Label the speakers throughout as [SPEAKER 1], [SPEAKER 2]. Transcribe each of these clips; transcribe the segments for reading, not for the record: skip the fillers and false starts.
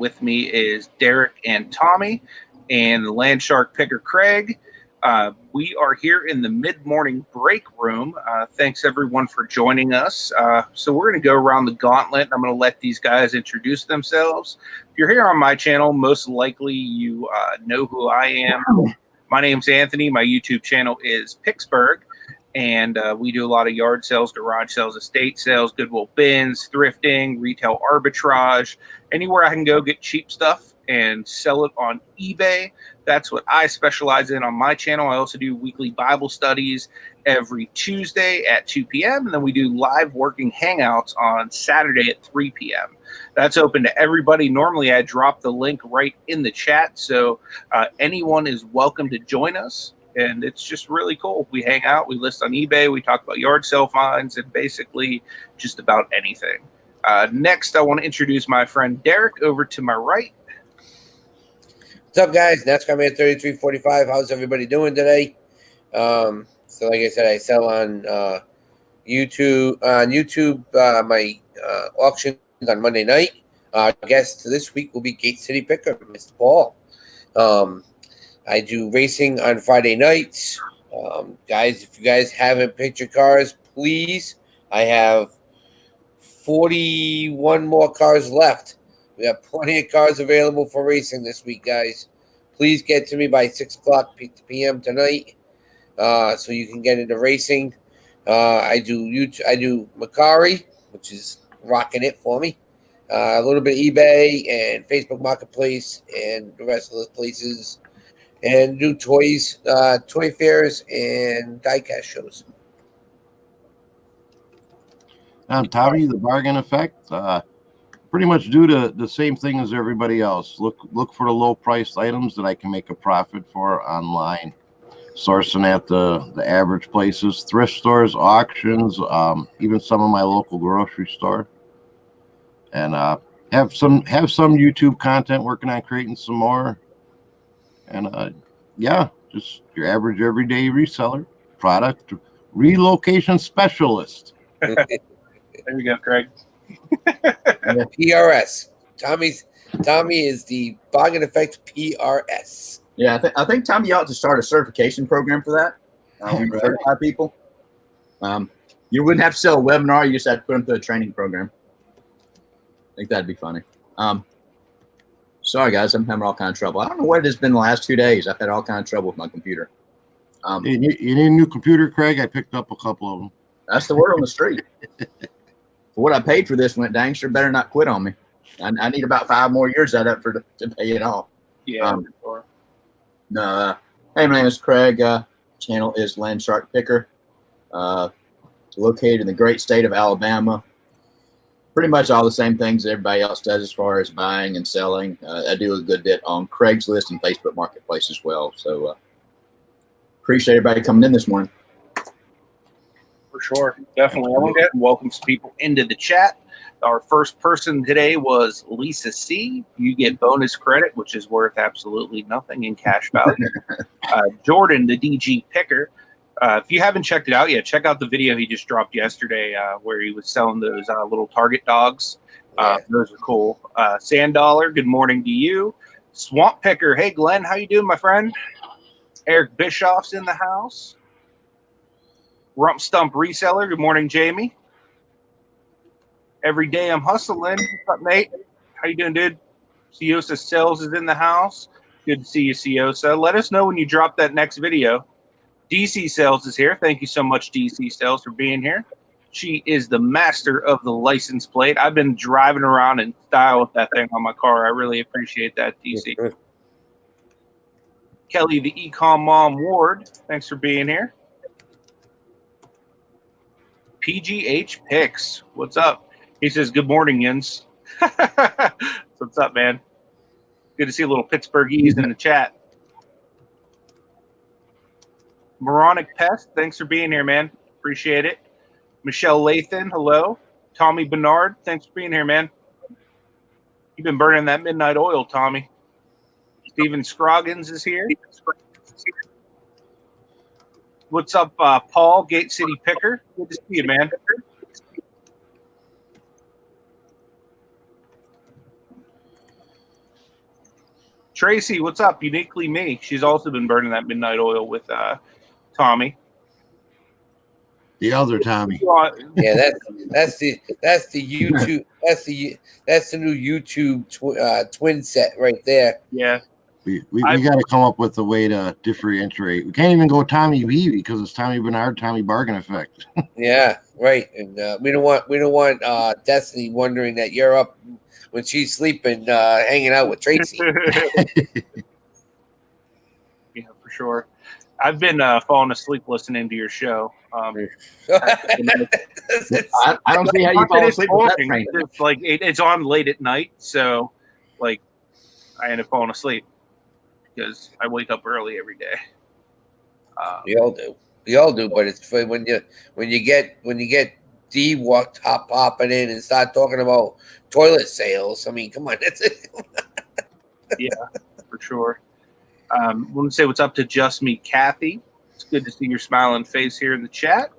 [SPEAKER 1] With me is Derek and Tommy and the Landshark picker Craig. We are here in the mid-morning break room. Thanks everyone for joining us. So we're going to go around the gauntlet. I'm going to let these guys introduce themselves. If you're here on my channel, most likely you know who I am. My name's Anthony. My YouTube channel is Picksburgh. And we do a lot of yard sales, garage sales, estate sales, Goodwill bins, thrifting, retail arbitrage, anywhere I can go get cheap stuff and sell it on eBay. That's what I specialize in on my channel. I also do weekly Bible studies every Tuesday at 2 p.m. And then we do live working hangouts on Saturday at 3 p.m. That's open to everybody. Normally, I drop the link right in the chat. So anyone is welcome to join us. And it's just really cool. We hang out, we list on eBay, we talk about yard sale finds, and basically just about anything. Next, I want to introduce my friend Derek over to my right.
[SPEAKER 2] What's up, guys? Nascarman 3345. How's everybody doing today? So like I said, I sell on YouTube. My auctions on Monday night. Guest this week will be Gate City Picker, Mr. Paul. I do racing on Friday nights. Guys, if you guys haven't picked your cars, please. I have 41 more cars left. We have plenty of cars available for racing this week, guys. Please get to me by 6 o'clock p.m. tonight so you can get into racing. I do Mercari, which is rocking it for me. A little bit of eBay and Facebook Marketplace and the rest of those places. And do toys, toy fairs, and diecast shows.
[SPEAKER 3] Tommy, the bargain effect, pretty much do the same thing as everybody else. Look for the low-priced items that I can make a profit for online. Sourcing at the average places, thrift stores, auctions, even some of my local grocery store. And have some YouTube content, working on creating some more. And yeah, just your average everyday reseller, product relocation specialist.
[SPEAKER 1] There you go, Craig.
[SPEAKER 2] PRS. Tommy is the bargain effect PRS.
[SPEAKER 4] Yeah, I think Tommy ought to start a certification program for that. We certify people. You wouldn't have to sell a webinar; you just have to put them through a training program. I think that'd be funny. Sorry, guys, I'm having all kind of trouble. I don't know what it has been the last 2 days. I've had all kind of trouble with my computer.
[SPEAKER 3] You need a new computer, Craig? I picked up a couple of them.
[SPEAKER 4] That's the word on the street. For what I paid for this, went dang sure better not quit on me. I need about 5 more years out of it to pay it off.
[SPEAKER 1] Yeah.
[SPEAKER 4] No. Hey, my name is Craig. Channel is Landshark Picker. Located in the great state of Alabama. Pretty much all the same things everybody else does as far as buying and selling. I do a good bit on Craigslist and Facebook Marketplace as well. So appreciate everybody coming in this morning.
[SPEAKER 1] For sure. Definitely. I want to welcome some people into the chat. Our first person today was Lisa C. You get bonus credit, which is worth absolutely nothing in cash value. Jordan, the DG Picker. If you haven't checked it out yet, check out the video he just dropped yesterday where he was selling those little Target dogs. Those are cool. Sand Dollar, good morning to you. Swamp Picker, hey, Glenn, how you doing, my friend? Eric Bischoff's in the house. Rump Stump Reseller, good morning, Jamie. Every day I'm hustling. What's up, Nate? How you doing, dude? Ciosa Sales is in the house. Good to see you, Ciosa. Let us know when you drop that next video. DC Sales is here. Thank you so much, DC Sales, for being here. She is the master of the license plate. I've been driving around in style with that thing on my car. I really appreciate that, DC. Kelly, the Ecom Mom Ward, thanks for being here. PGH Picks, what's up? He says, good morning, Jens. What's up, man? Good to see a little Pittsburghese in the chat. Moronic Pest, thanks for being here, man. Appreciate it. Michelle Lathan, hello. Tommy Bernard, thanks for being here, man. You've been burning that midnight oil, Tommy. Steven Scroggins is here. What's up, Paul, Gate City Picker? Good to see you, man. Tracy, what's up? Uniquely me. She's also been burning that midnight oil with Tommy.
[SPEAKER 3] The other Tommy.
[SPEAKER 2] Yeah, that's the YouTube that's the new YouTube twin set right there.
[SPEAKER 1] Yeah.
[SPEAKER 3] We got to come up with a way to differentiate. We can't even go Tommy Beebe because it's Tommy Bernard, Tommy Bargain Effect.
[SPEAKER 2] Yeah, right. And we don't want Destiny wondering that you're up when she's sleeping, hanging out with Tracy.
[SPEAKER 1] Yeah, for sure. I've been falling asleep listening to your show.
[SPEAKER 4] I don't see how you fall asleep with that train.
[SPEAKER 1] It's like it's on late at night, so like I end up falling asleep because I wake up early every day.
[SPEAKER 2] We all do, but it's for when you get D walk top popping in and start talking about toilet sales. I mean, come on, that's it.
[SPEAKER 1] Yeah, for sure. I want to say what's up to Just Me, Kathy. It's good to see your smiling face here in the chat.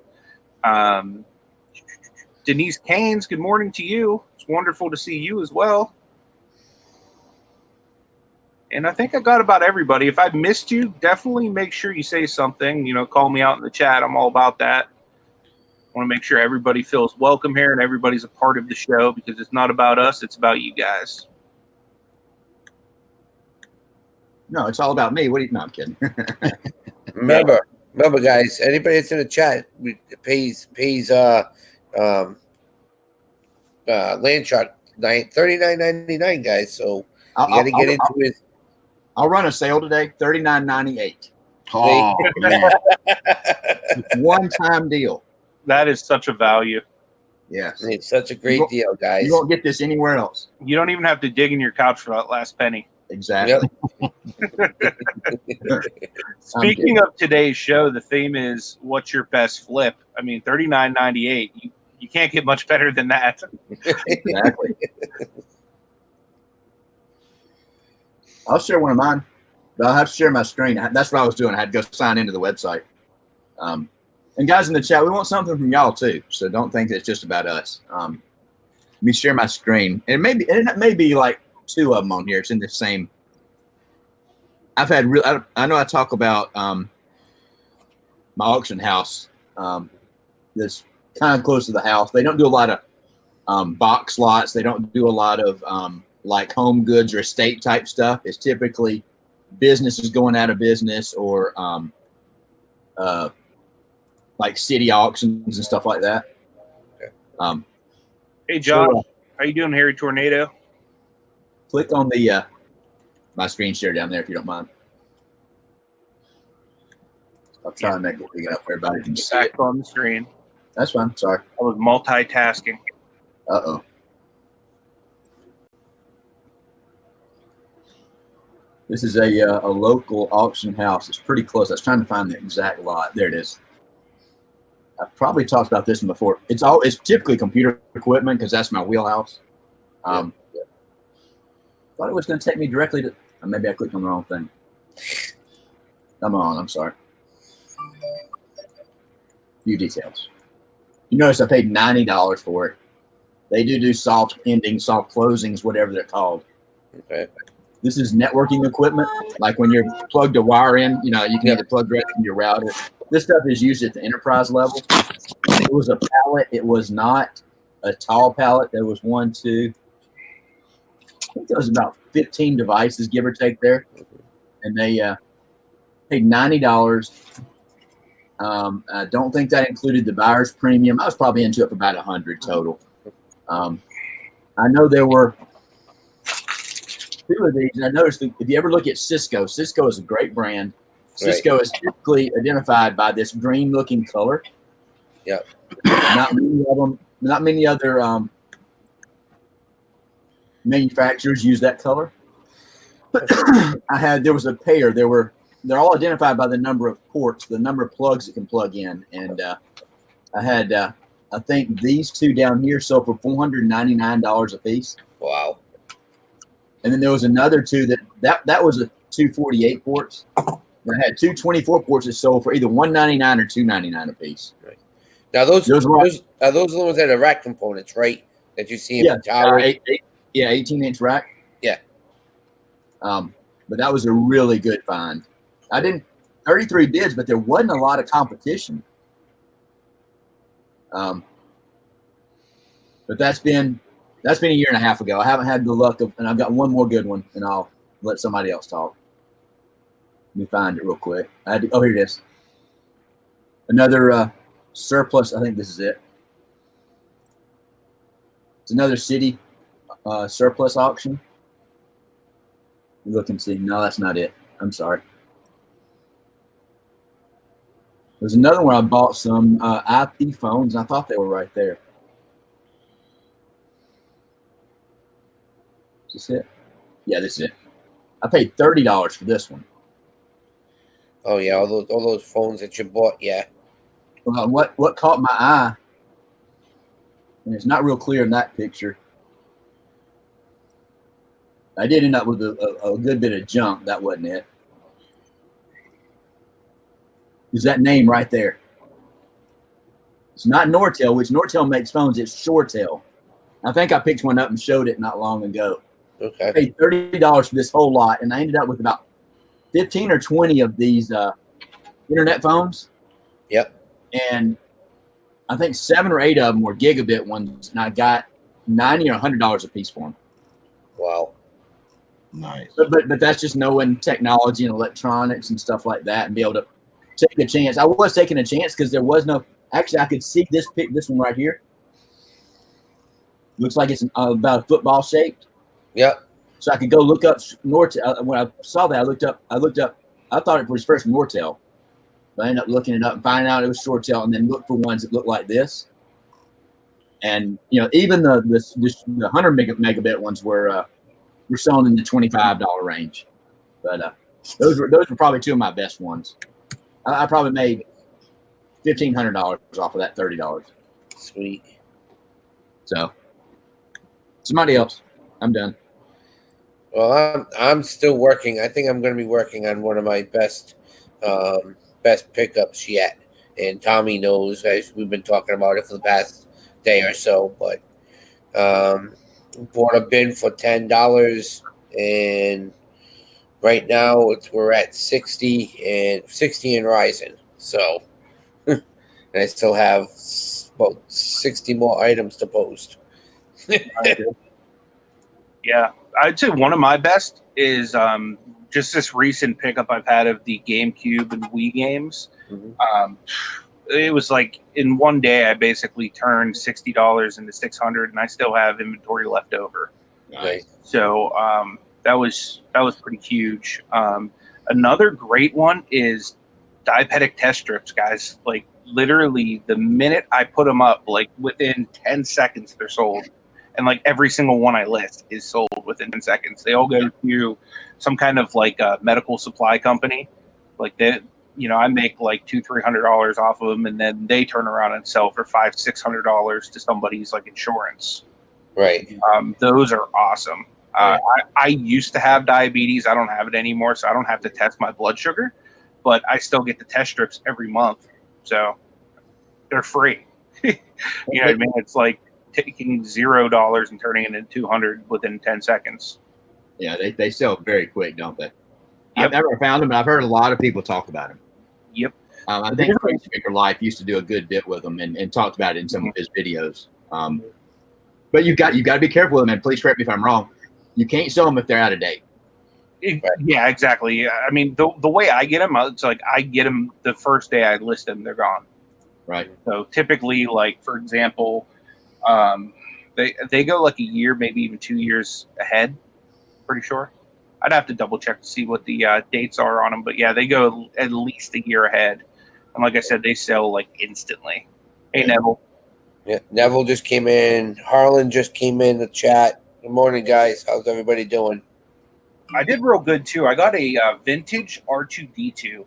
[SPEAKER 1] Denise Canes, good morning to you. It's wonderful to see you as well. And I think I got about everybody. If I missed you, definitely make sure you say something. Call me out in the chat. I'm all about that. I want to make sure everybody feels welcome here and everybody's a part of the show because it's not about us. It's about you guys.
[SPEAKER 4] No, it's all about me. No, I'm kidding.
[SPEAKER 2] Remember, guys. Anybody that's in the chat pays Landshark $39.99, guys. So you got to get into it.
[SPEAKER 4] I'll run a sale today, $39.98.
[SPEAKER 3] Oh, man.
[SPEAKER 4] One-time deal.
[SPEAKER 1] That is such a value.
[SPEAKER 4] Yes,
[SPEAKER 2] it's such a great deal, guys.
[SPEAKER 4] You won't get this anywhere else.
[SPEAKER 1] You don't even have to dig in your couch for that last penny.
[SPEAKER 4] Exactly.
[SPEAKER 2] Yep.
[SPEAKER 1] Speaking of today's show, the theme is what's your best flip? I mean, $39.98. You can't get much better than that.
[SPEAKER 4] Exactly. I'll share one of mine, but I'll have to share my screen. That's what I was doing. I had to go sign into the website. And guys in the chat, we want something from y'all too. So don't think that it's just about us. Let me share my screen. And it may be like two of them on here. It's in the same. I've had I know I talk about my auction house that's kind of close to the house. They don't do a lot of box lots. They don't do a lot of like home goods or estate type stuff. It's typically businesses going out of business or like city auctions and stuff like that.
[SPEAKER 1] Hey, Josh, how you doing, Harry Tornado?
[SPEAKER 4] Click on the my screen share down there if you don't mind. I'll try and make it big enough where everybody can see it.
[SPEAKER 1] Back on the screen.
[SPEAKER 4] That's fine. Sorry.
[SPEAKER 1] I was multitasking.
[SPEAKER 4] Uh-oh. This is a local auction house. It's pretty close. I was trying to find the exact lot. There it is. I've probably talked about this one before. It's typically computer equipment because that's my wheelhouse. Thought it was going to take me directly to. Maybe I clicked on the wrong thing. I'm sorry. Few details. You notice I paid $90 for it. They do soft endings, soft closings, whatever they're called.
[SPEAKER 2] Okay.
[SPEAKER 4] This is networking equipment. Like when you're plugged a wire in, you can have it plugged right from your router. This stuff is used at the enterprise level. It was a pallet. It was not a tall pallet. There was 1, 2. I think there was about 15 devices, give or take there. And they paid $90. I don't think that included the buyer's premium. I was probably into it for about 100 total. I know there were 2 of these. And I noticed that if you ever look at Cisco is a great brand. Cisco is typically identified by this green-looking color.
[SPEAKER 2] Yeah.
[SPEAKER 4] Not many of them. Not many other manufacturers use that color. There was a pair. They're all identified by the number of ports, the number of plugs it can plug in, and I had I think these 2 down here sold for $499 a piece.
[SPEAKER 2] Wow. And
[SPEAKER 4] then there was another 2 that was a 248 ports. I had 2 24 ports that sold for either $199 or $299 a piece.
[SPEAKER 2] Right. Now those are the ones that are rack components, right? That you see in the tower.
[SPEAKER 4] 18-inch rack.
[SPEAKER 2] Yeah.
[SPEAKER 4] but that was a really good find. I didn't 33 bids, but there wasn't a lot of competition. But that's been a year and a half ago. I haven't had the luck of, and I've got one more good one, and I'll let somebody else talk. Let me find it real quick. Here it is. Another surplus. I think this is it. It's another city surplus auction. Look and see. No, that's not it. I'm sorry. There's another one I bought some IP phones. I thought they were right there. Is this it? Yeah, this is it. I paid $30 for this one.
[SPEAKER 2] Oh yeah, all those phones that you bought. Yeah.
[SPEAKER 4] Well, what caught my eye, and it's not real clear in that picture. I did end up with a good bit of junk. That wasn't it. Is that name right there? It's not Nortel, which Nortel makes phones. It's Shoretel. I think I picked one up and showed it not long ago.
[SPEAKER 2] Okay.
[SPEAKER 4] I paid $30 for this whole lot, and I ended up with about 15 or 20 of these internet phones.
[SPEAKER 2] Yep.
[SPEAKER 4] And I think 7 or 8 of them were gigabit ones, and I got $90 or $100 a piece for them.
[SPEAKER 2] Wow.
[SPEAKER 3] Nice.
[SPEAKER 4] But that's just knowing technology and electronics and stuff like that, and be able to take a chance. I was taking a chance because there was no. Actually, I could see this one right here. Looks like it's about a football shaped.
[SPEAKER 2] Yep.
[SPEAKER 4] So I could go look up Nortel. When I saw that, I looked up. I thought it was first Nortel, but I ended up looking it up and finding out it was Shoretel, and then looked for ones that looked like this. And even the 100 megabit ones were selling in the $25 range. But those were probably two of my best ones. I probably made $1,500 off of that $30.
[SPEAKER 2] Sweet.
[SPEAKER 4] So somebody else. I'm done.
[SPEAKER 2] Well, I'm still working. I think I'm going to be working on one of my best pickups yet. And Tommy knows, as we've been talking about it for the past day or so. But bought a bin for $10, and right now we're at 60 and rising. So, and I still have about 60 more items to post.
[SPEAKER 1] Yeah, I'd say one of my best is just this recent pickup I've had of the GameCube and Wii games.
[SPEAKER 2] Mm-hmm.
[SPEAKER 1] It was like in one day I basically turned $60 into $600, and I still have inventory left over.
[SPEAKER 2] Nice.
[SPEAKER 1] So that was pretty huge. Another great one is diabetic test strips, guys. Like literally the minute I put them up, like within 10 seconds they're sold. And like every single one I list is sold within 10 seconds. They all go to some kind of like a medical supply company. Like they, I make like $200-$300 off of them, and then they turn around and sell for $500-$600 to somebody's like insurance.
[SPEAKER 2] Right.
[SPEAKER 1] Those are awesome. I used to have diabetes. I don't have it anymore, so I don't have to test my blood sugar, but I still get the test strips every month. So they're free. You know what I mean? It's like taking $0 and turning it into $200 within 10 seconds.
[SPEAKER 4] Yeah, they sell very quick, don't they?
[SPEAKER 1] Yep.
[SPEAKER 4] I've never found them, but I've heard a lot of people talk about them.
[SPEAKER 1] Yep.
[SPEAKER 4] I think Craig Speaker Life used to do a good bit with them and talked about it in some of his videos. But you've got to be careful with them, and please correct me if I'm wrong. You can't sell them if they're out of date.
[SPEAKER 1] Yeah, exactly. I mean, the way I get them, it's like I get them the first day I list them, they're gone.
[SPEAKER 4] Right.
[SPEAKER 1] So typically, like for example, they go like a year, maybe even 2 years ahead. Pretty sure. I'd have to double check to see what the dates are on them, but yeah, they go at least a year ahead. And like I said, they sell like instantly. Hey, Neville.
[SPEAKER 2] Yeah, Neville just came in. Harlan just came in the chat. Good morning, guys. How's everybody doing?
[SPEAKER 1] I did real good too. I got a vintage R2D2.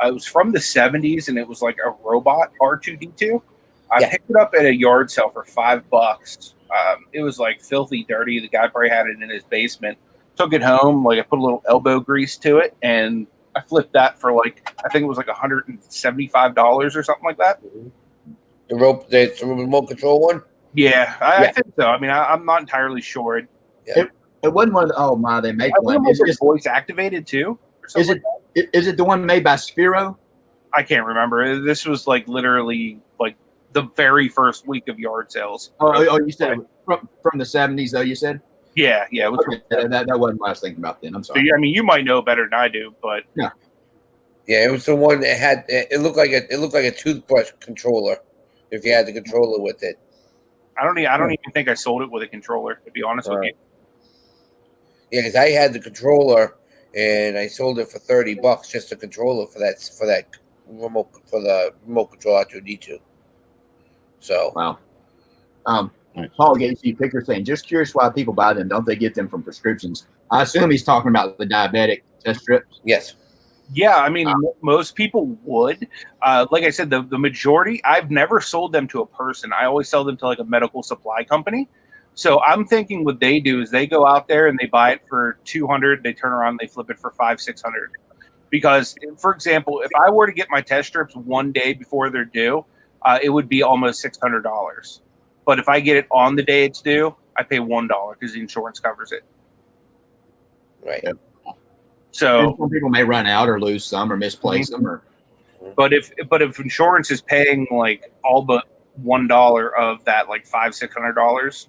[SPEAKER 1] It was from the 70s, and it was like a robot R2D2. I picked it up at a yard sale for $5. It was like filthy dirty. The guy probably had it in his basement. Took it home. Like I put a little elbow grease to it, and I flipped that for like, I think it was like $175 or something like that.
[SPEAKER 2] The remote control one?
[SPEAKER 1] Yeah, I think so. I mean, I'm not entirely sure.
[SPEAKER 2] Yeah.
[SPEAKER 4] It wasn't one of the. Oh my, they make
[SPEAKER 1] I
[SPEAKER 4] one.
[SPEAKER 1] think it's voice activated too. Or
[SPEAKER 4] Is it? Is it the one made by Sphero?
[SPEAKER 1] I can't remember. This was like literally like the very first week of yard sales.
[SPEAKER 4] Oh, you said from the 70s though. You said.
[SPEAKER 1] Yeah. It was
[SPEAKER 4] Okay, that wasn't what I was thinking about then. I'm
[SPEAKER 1] so,
[SPEAKER 4] sorry.
[SPEAKER 1] I mean, you might know better than I do, but
[SPEAKER 2] Yeah, it was the one that had it looked like a toothbrush controller. If you had the controller with it.
[SPEAKER 1] I don't even think I sold it with a controller, to be honest with you.
[SPEAKER 2] Yeah, because I had the controller and I sold it for $30, just a controller for that remote for the remote control R2D2. So
[SPEAKER 4] wow. Paul gave you a picture saying, just curious why people buy them. Don't they get them from prescriptions? I assume he's talking about the diabetic test strips.
[SPEAKER 2] yes.
[SPEAKER 1] Yeah, I mean, most people would. Like I said, the majority, I've never sold them to a person. I always sell them to like a medical supply company. So I'm thinking what they do is they go out there and they buy it for $200. They turn around, they flip it for $500-$600. Because, for example, if I were to get my test strips one day before they're due, it would be almost $600. But if I get it on the day it's due, I pay $1 because the insurance covers it.
[SPEAKER 2] Right.
[SPEAKER 4] Yep.
[SPEAKER 1] So
[SPEAKER 4] some people may run out or lose some or misplace them.
[SPEAKER 1] But if insurance is paying like all but $1 of that, like $500-$600,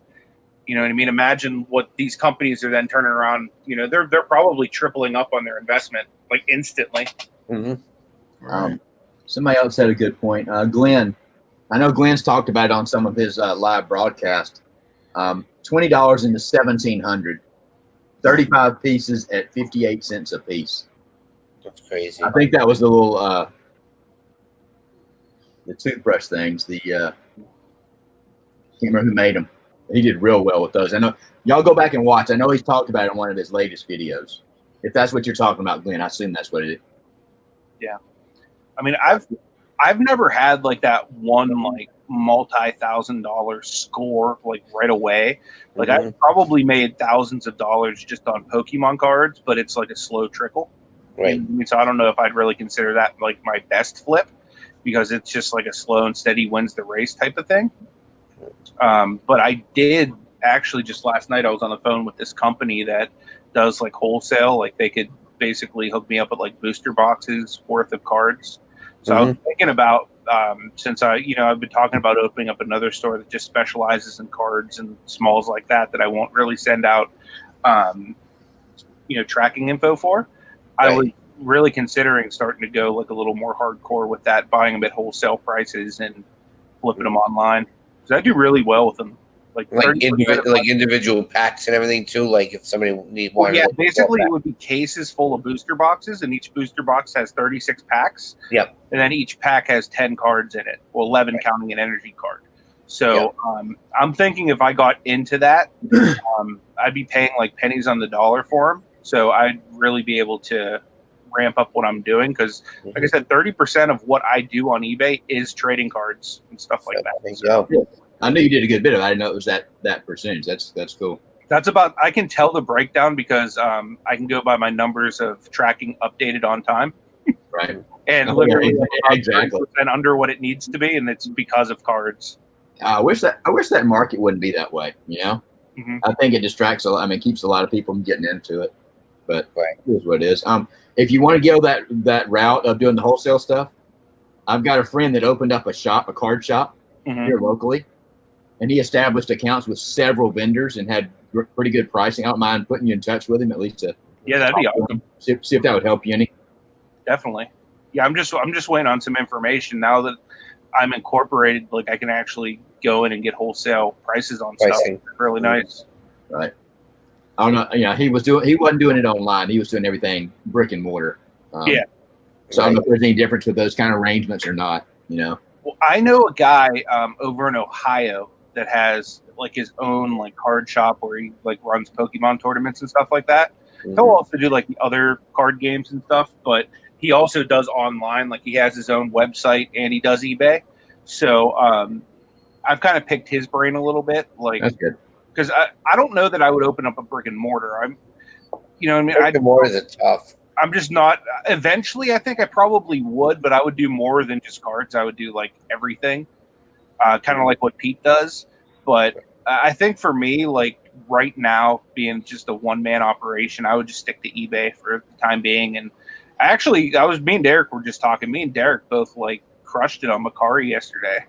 [SPEAKER 1] you know what I mean? Imagine what these companies are then turning around. You know, they're probably tripling up on their investment like instantly.
[SPEAKER 2] Mm-hmm.
[SPEAKER 4] Somebody else had a good point. Glenn, I know Glenn's talked about it on some of his live broadcast. $20 into 1,700, 35 pieces at 58 cents a piece.
[SPEAKER 2] That's crazy.
[SPEAKER 4] I think that was the little the toothbrush things. The can't remember who made them. He did real well with those. I know y'all go back and watch. I know he's talked about it in one of his latest videos. If that's what you're talking about, Glenn, I assume that's what it is.
[SPEAKER 1] Yeah, I mean, I've never had like that one like multi-$1,000 score like right away. Like I've probably made thousands of dollars just on Pokemon cards, but it's like a slow trickle.
[SPEAKER 2] Right.
[SPEAKER 1] So I don't know if I'd really consider that like my best flip because it's just like a slow and steady wins the race type of thing. But I did actually just last night, I was on the phone with this company that does like wholesale. Like they could basically hook me up with like booster boxes worth of cards. So I was thinking about, since I've been talking about opening up another store that just specializes in cards and smalls like that I won't really send out, tracking info for. Right. I was really considering starting to go like a little more hardcore with that, buying them at wholesale prices and flipping them online. Because I do really well with them. Like
[SPEAKER 2] individual packs and everything too. Like if somebody needs one.
[SPEAKER 1] Yeah, basically it would be cases full of booster boxes, and each booster box has 36 packs.
[SPEAKER 2] Yep.
[SPEAKER 1] And then each pack has 10 cards in it. Well, 11 counting an energy card. So I'm thinking if I got into that, I'd be paying like pennies on the dollar for them. So I'd really be able to ramp up what I'm doing because, like I said, 30% of what I do on eBay is trading cards and stuff like that.
[SPEAKER 2] So,
[SPEAKER 4] I knew you did a good bit of it. I didn't know it was that percentage. That's cool.
[SPEAKER 1] That's about, I can tell the breakdown because I can go by my numbers of tracking updated on time.
[SPEAKER 4] Right.
[SPEAKER 1] And literally
[SPEAKER 4] exactly
[SPEAKER 1] under what it needs to be, and it's because of cards.
[SPEAKER 4] I wish that market wouldn't be that way. You know, I think it distracts a lot. I mean, keeps a lot of people from getting into it. But it is what it is. If you want to go that route of doing the wholesale stuff, I've got a friend that opened up a card shop here locally, and he established accounts with several vendors and had pretty good pricing. I don't mind putting you in touch with him at least to
[SPEAKER 1] that'd be awesome.
[SPEAKER 4] See if that would help you any.
[SPEAKER 1] Definitely. Yeah, I'm just waiting on some information now that I'm incorporated. Like I can actually go in and get wholesale prices on stuff. It's really nice.
[SPEAKER 4] Right. I don't know. Yeah, he wasn't doing it online. He was doing everything brick and mortar. So I don't know if there's any difference with those kind of arrangements or not. You know.
[SPEAKER 1] Well, I know a guy over in Ohio that has like his own like card shop where he like runs Pokemon tournaments and stuff like that. He'll also do like the other card games and stuff, but he also does online. Like he has his own website and he does eBay. So I've kind of picked his brain a little bit. Like
[SPEAKER 4] that's good.
[SPEAKER 1] Because I don't know that I would open up a brick and mortar.
[SPEAKER 2] Brick and mortar is tough.
[SPEAKER 1] I'm just not. Eventually, I think I probably would, but I would do more than just cards. I would do like everything, kind of like what Pete does. But I think for me, like right now, being just a one-man operation, I would just stick to eBay for the time being. And me and Derek were just talking. Me and Derek both like crushed it on Mercari yesterday.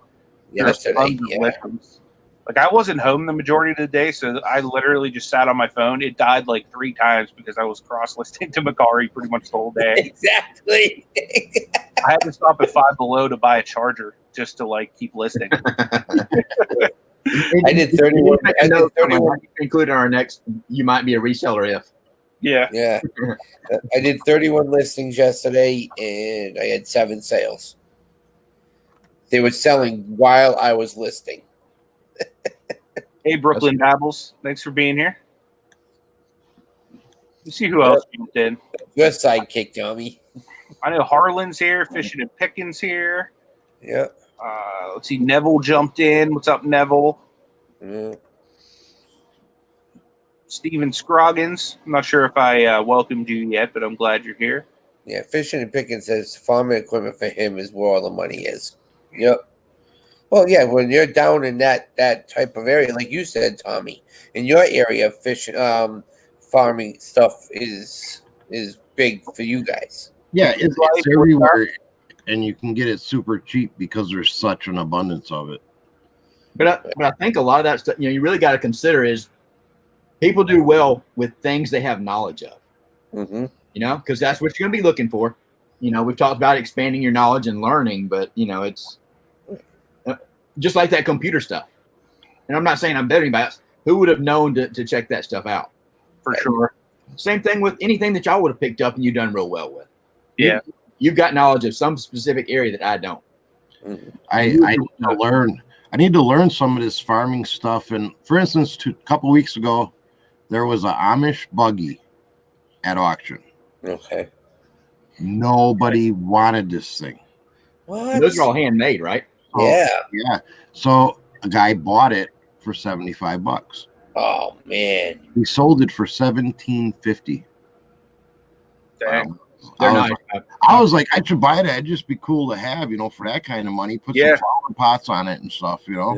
[SPEAKER 2] Yesterday,
[SPEAKER 1] Tons of listings. Like I wasn't home the majority of the day, so I literally just sat on my phone. It died like 3 times because I was cross-listing to Mercari pretty much the whole day.
[SPEAKER 2] Exactly.
[SPEAKER 1] I had to stop at Five Below to buy a charger just to like keep listing.
[SPEAKER 2] I did 31. I did 31.
[SPEAKER 4] Included our next. You might be a reseller if.
[SPEAKER 1] Yeah.
[SPEAKER 2] Yeah. I did 31 listings yesterday, and I had 7 sales. They were selling while I was listing.
[SPEAKER 1] Hey, Brooklyn Dabbles. Thanks for being here. You see who else jumped in.
[SPEAKER 2] Your sidekick, Tommy.
[SPEAKER 1] I know Harlan's here. Fishing and Pickens here.
[SPEAKER 2] Yeah.
[SPEAKER 1] Let's see. Neville jumped in. What's up, Neville?
[SPEAKER 2] Yeah.
[SPEAKER 1] Steven Scroggins. I'm not sure if I welcomed you yet, but I'm glad you're here.
[SPEAKER 2] Yeah, Fishing and Pickens says farming equipment for him is where all the money is. Yep. Well, yeah, when you're down in that type of area, like you said, Tommy, in your area, fishing, farming stuff is big for you guys.
[SPEAKER 3] Yeah, it's everywhere, and you can get it super cheap because there's such an abundance of it.
[SPEAKER 4] But I think a lot of that stuff, you really got to consider is people do well with things they have knowledge of.
[SPEAKER 2] Mm-hmm.
[SPEAKER 4] Because that's what you're going to be looking for. We've talked about expanding your knowledge and learning, but it's just like that computer stuff. And I'm not saying I'm better than anybody else. Who would have known to check that stuff out?
[SPEAKER 1] For sure.
[SPEAKER 4] Same thing with anything that y'all would have picked up and you've done real well with.
[SPEAKER 1] Yeah.
[SPEAKER 4] You've got knowledge of some specific area that I don't.
[SPEAKER 3] I need to learn some of this farming stuff. And for instance, a couple weeks ago, there was an Amish buggy at auction.
[SPEAKER 2] Okay.
[SPEAKER 3] Nobody wanted this thing.
[SPEAKER 2] What?
[SPEAKER 4] Those are all handmade, right?
[SPEAKER 2] Yeah.
[SPEAKER 3] Yeah. So a guy bought it for $75.
[SPEAKER 2] Oh man.
[SPEAKER 3] He sold it for $17.50.
[SPEAKER 1] Dang.
[SPEAKER 3] I was like, I should buy that. It'd just be cool to have, for that kind of money. Put some flower pots on it and stuff,
[SPEAKER 2] Yeah.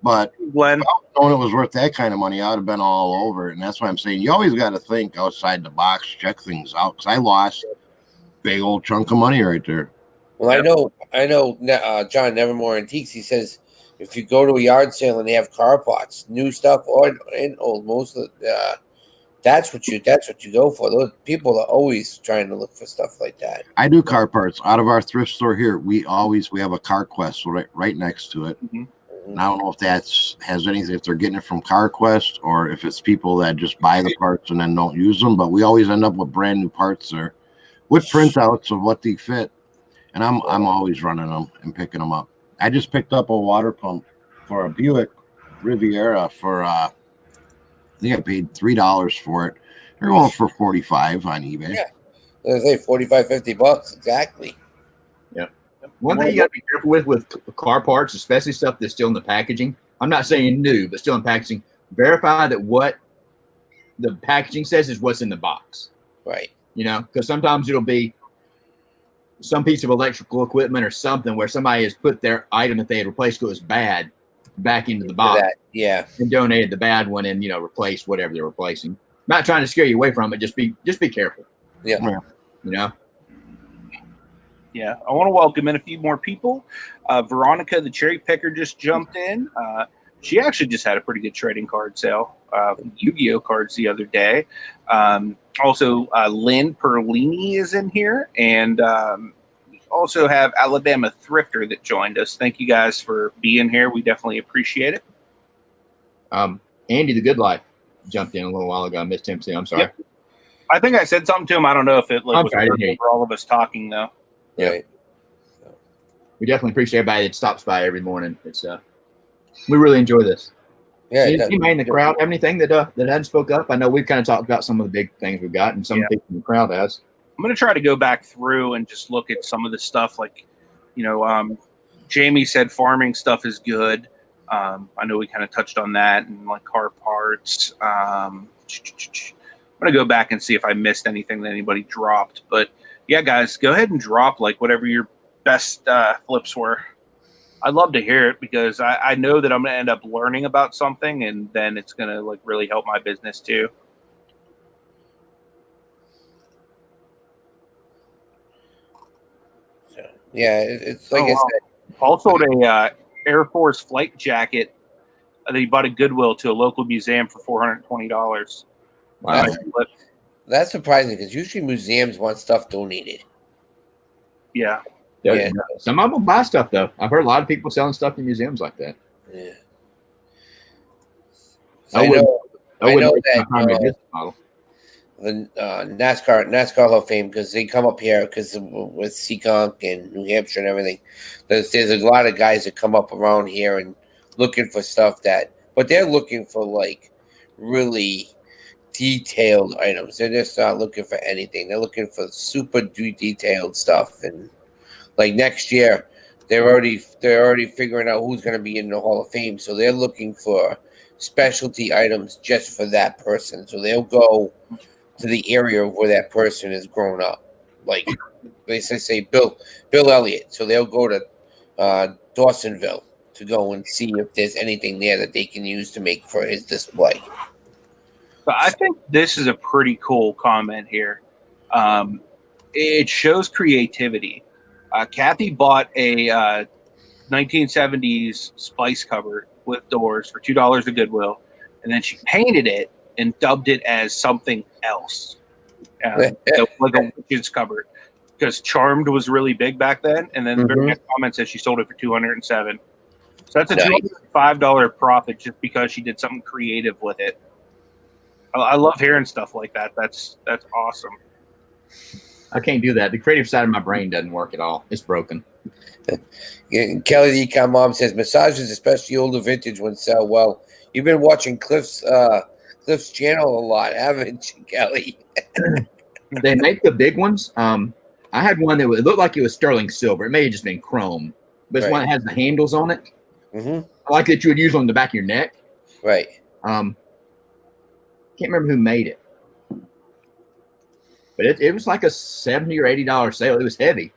[SPEAKER 3] But
[SPEAKER 1] Glenn,
[SPEAKER 3] if I would known it was worth that kind of money, I would have been all over it. And that's why I'm saying you always got to think outside the box, check things out. Because I lost a big old chunk of money right there.
[SPEAKER 2] Well, I know. John Nevermore Antiques. He says if you go to a yard sale and they have car parts, new stuff or old, most of that's what you go for. Those people are always trying to look for stuff like that.
[SPEAKER 3] I do car parts out of our thrift store here. We have a Car Quest right next to it.
[SPEAKER 1] Mm-hmm.
[SPEAKER 3] And I don't know if has anything, if they're getting it from Car Quest or if it's people that just buy the parts and then don't use them. But we always end up with brand new parts there with printouts of what they fit. And I'm always running them and picking them up. I just picked up a water pump for a Buick Riviera for I think I paid $3 for it. They're going for $45 on eBay.
[SPEAKER 2] Yeah. I say $45-$50 exactly.
[SPEAKER 4] Yeah. One thing you got to be careful with car parts, especially stuff that's still in the packaging. I'm not saying new, but still in packaging. Verify that what the packaging says is what's in the box.
[SPEAKER 2] Right.
[SPEAKER 4] Because sometimes it'll be some piece of electrical equipment or something where somebody has put their item that they had replaced because it was bad back into the box.
[SPEAKER 2] Yeah.
[SPEAKER 4] And donated the bad one and replaced whatever they're replacing. Not trying to scare you away from it. Just be careful.
[SPEAKER 2] Yeah.
[SPEAKER 1] Yeah, I want to welcome in a few more people. Veronica, the cherry picker, just jumped in. She actually just had a pretty good trading card sale, Yu-Gi-Oh cards the other day. Also, Lynn Perlini is in here, and we also have Alabama Thrifter that joined us. Thank you guys for being here. We definitely appreciate it.
[SPEAKER 4] Andy, the Good Life, jumped in a little while ago. I missed him too. I'm sorry.
[SPEAKER 1] Yep. I think I said something to him. I don't know if it was for all of us talking though.
[SPEAKER 2] Yeah.
[SPEAKER 4] Right. We definitely appreciate everybody that stops by every morning. It's we really enjoy this.
[SPEAKER 2] Yeah.
[SPEAKER 4] Anybody in the crowd have anything that hadn't spoke up? I know we've kind of talked about some of the big things we've got, and some people in the crowd has.
[SPEAKER 1] I'm going to try to go back through and just look at some of the stuff. Like, Jamie said farming stuff is good. I know we kind of touched on that, and like car parts. I'm going to go back and see if I missed anything that anybody dropped. But yeah, guys, go ahead and drop like whatever your best flips were. I'd love to hear it because I know that I'm going to end up learning about something, and then it's going to like really help my business too.
[SPEAKER 2] So, yeah, it's like I said.
[SPEAKER 1] Paul sold a Air Force flight jacket that he bought at Goodwill to a local museum for $420.
[SPEAKER 4] Wow.
[SPEAKER 2] That's surprising because usually museums want stuff donated.
[SPEAKER 1] Yeah.
[SPEAKER 2] Yeah.
[SPEAKER 4] Some of them buy stuff though. I've heard a lot of people selling stuff in museums like that.
[SPEAKER 2] Yeah.
[SPEAKER 4] So I know that the NASCAR Hall of Fame, because they come up here because with Seekonk and New Hampshire and everything. There's a lot of guys that come up around here and looking for stuff but they're looking for like really detailed items. They're just not looking for anything. They're looking for super detailed stuff. And like next year, they're already figuring out who's going to be in the Hall of Fame. So they're looking for specialty items just for that person. So they'll go to the area where that person has grown up. Like they say Bill Elliott. So they'll go to Dawsonville to go and see if there's anything there that they can use to make for his display.
[SPEAKER 1] But I think this is a pretty cool comment here. It shows creativity. Kathy bought a 1970s spice cupboard with doors for $2 at Goodwill, and then she painted it and dubbed it as something else, like a witch's cupboard, because Charmed was really big back then. And then the very next comment says she sold it for $207. So that's a $205 profit just because she did something creative with it. I love hearing stuff like that. That's awesome.
[SPEAKER 4] I can't do that. The creative side of my brain doesn't work at all. It's broken.
[SPEAKER 2] Kelly the Econ Mom says massages, especially older vintage ones, sell well. You've been watching Cliff's channel a lot, haven't you, Kelly?
[SPEAKER 4] They make the big ones. I had one that looked like it was sterling silver. It may have just been chrome, but it's one that has the handles on it. Like that you would use on the back of your neck.
[SPEAKER 2] Right.
[SPEAKER 4] Can't remember who made it, but it was like a $70 or $80 sale. It was heavy.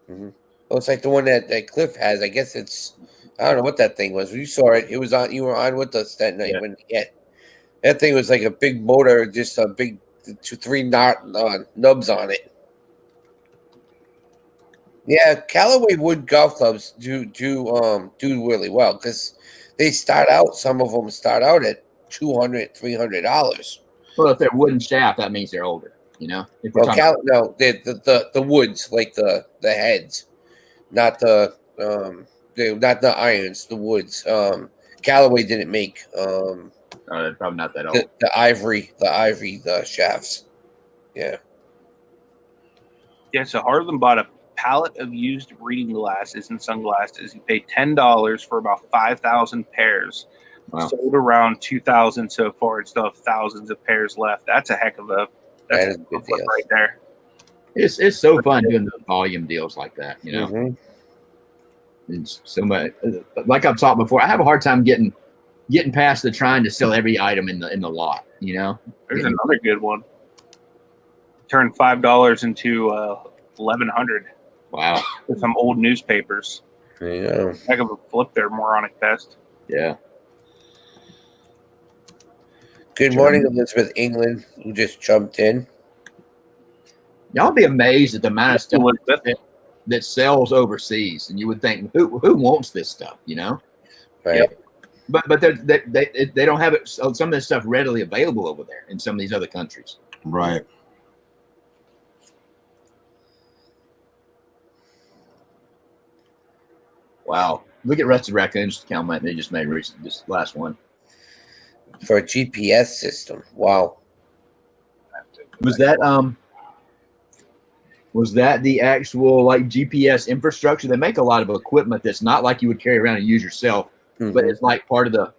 [SPEAKER 2] Well, it's like the one that Cliff has. I guess I don't know what that thing was. You saw it. It was on. You were on with us that night when that thing was like a big motor, just a big 3 nubs on it. Yeah, Callaway wood golf clubs do really well because they start out. Some of them start out at $200, $300.
[SPEAKER 4] Well, if they're wooden shaft, that means they're older. You know.
[SPEAKER 2] No, the woods, like the heads, not the irons, the woods. Callaway didn't make
[SPEAKER 4] probably not that old.
[SPEAKER 2] The ivory shafts. Yeah.
[SPEAKER 1] Yeah. So Harlan bought a pallet of used reading glasses and sunglasses. He paid $10 for about 5,000 pairs. Wow. Sold around 2,000 so far, and still have thousands of pairs left. That's a heck of a good deal right there.
[SPEAKER 4] It's so fun doing the volume deals like that, you know. It's so much, like I've talked before. I have a hard time getting past the trying to sell every item in the lot. You know,
[SPEAKER 1] there's another good one. Turned $5 into 1,100.
[SPEAKER 4] Wow,
[SPEAKER 1] with some old newspapers.
[SPEAKER 2] Yeah,
[SPEAKER 1] heck of a flip there, moronic pest.
[SPEAKER 4] Yeah.
[SPEAKER 2] Good morning, Elizabeth England, who just jumped in.
[SPEAKER 4] Y'all be amazed at the amount of stuff that sells overseas, and you would think, who wants this stuff? You know,
[SPEAKER 2] right?
[SPEAKER 4] Yep. But they don't have it. Some of this stuff readily available over there in some of these other countries.
[SPEAKER 3] Right.
[SPEAKER 4] Wow. Look at Rusted Raccoon's comment they just made recently, this last one.
[SPEAKER 2] For a GPS system. Wow.
[SPEAKER 4] Was that the actual like GPS infrastructure? They make a lot of equipment that's not like you would carry around and use yourself, but it's like part of the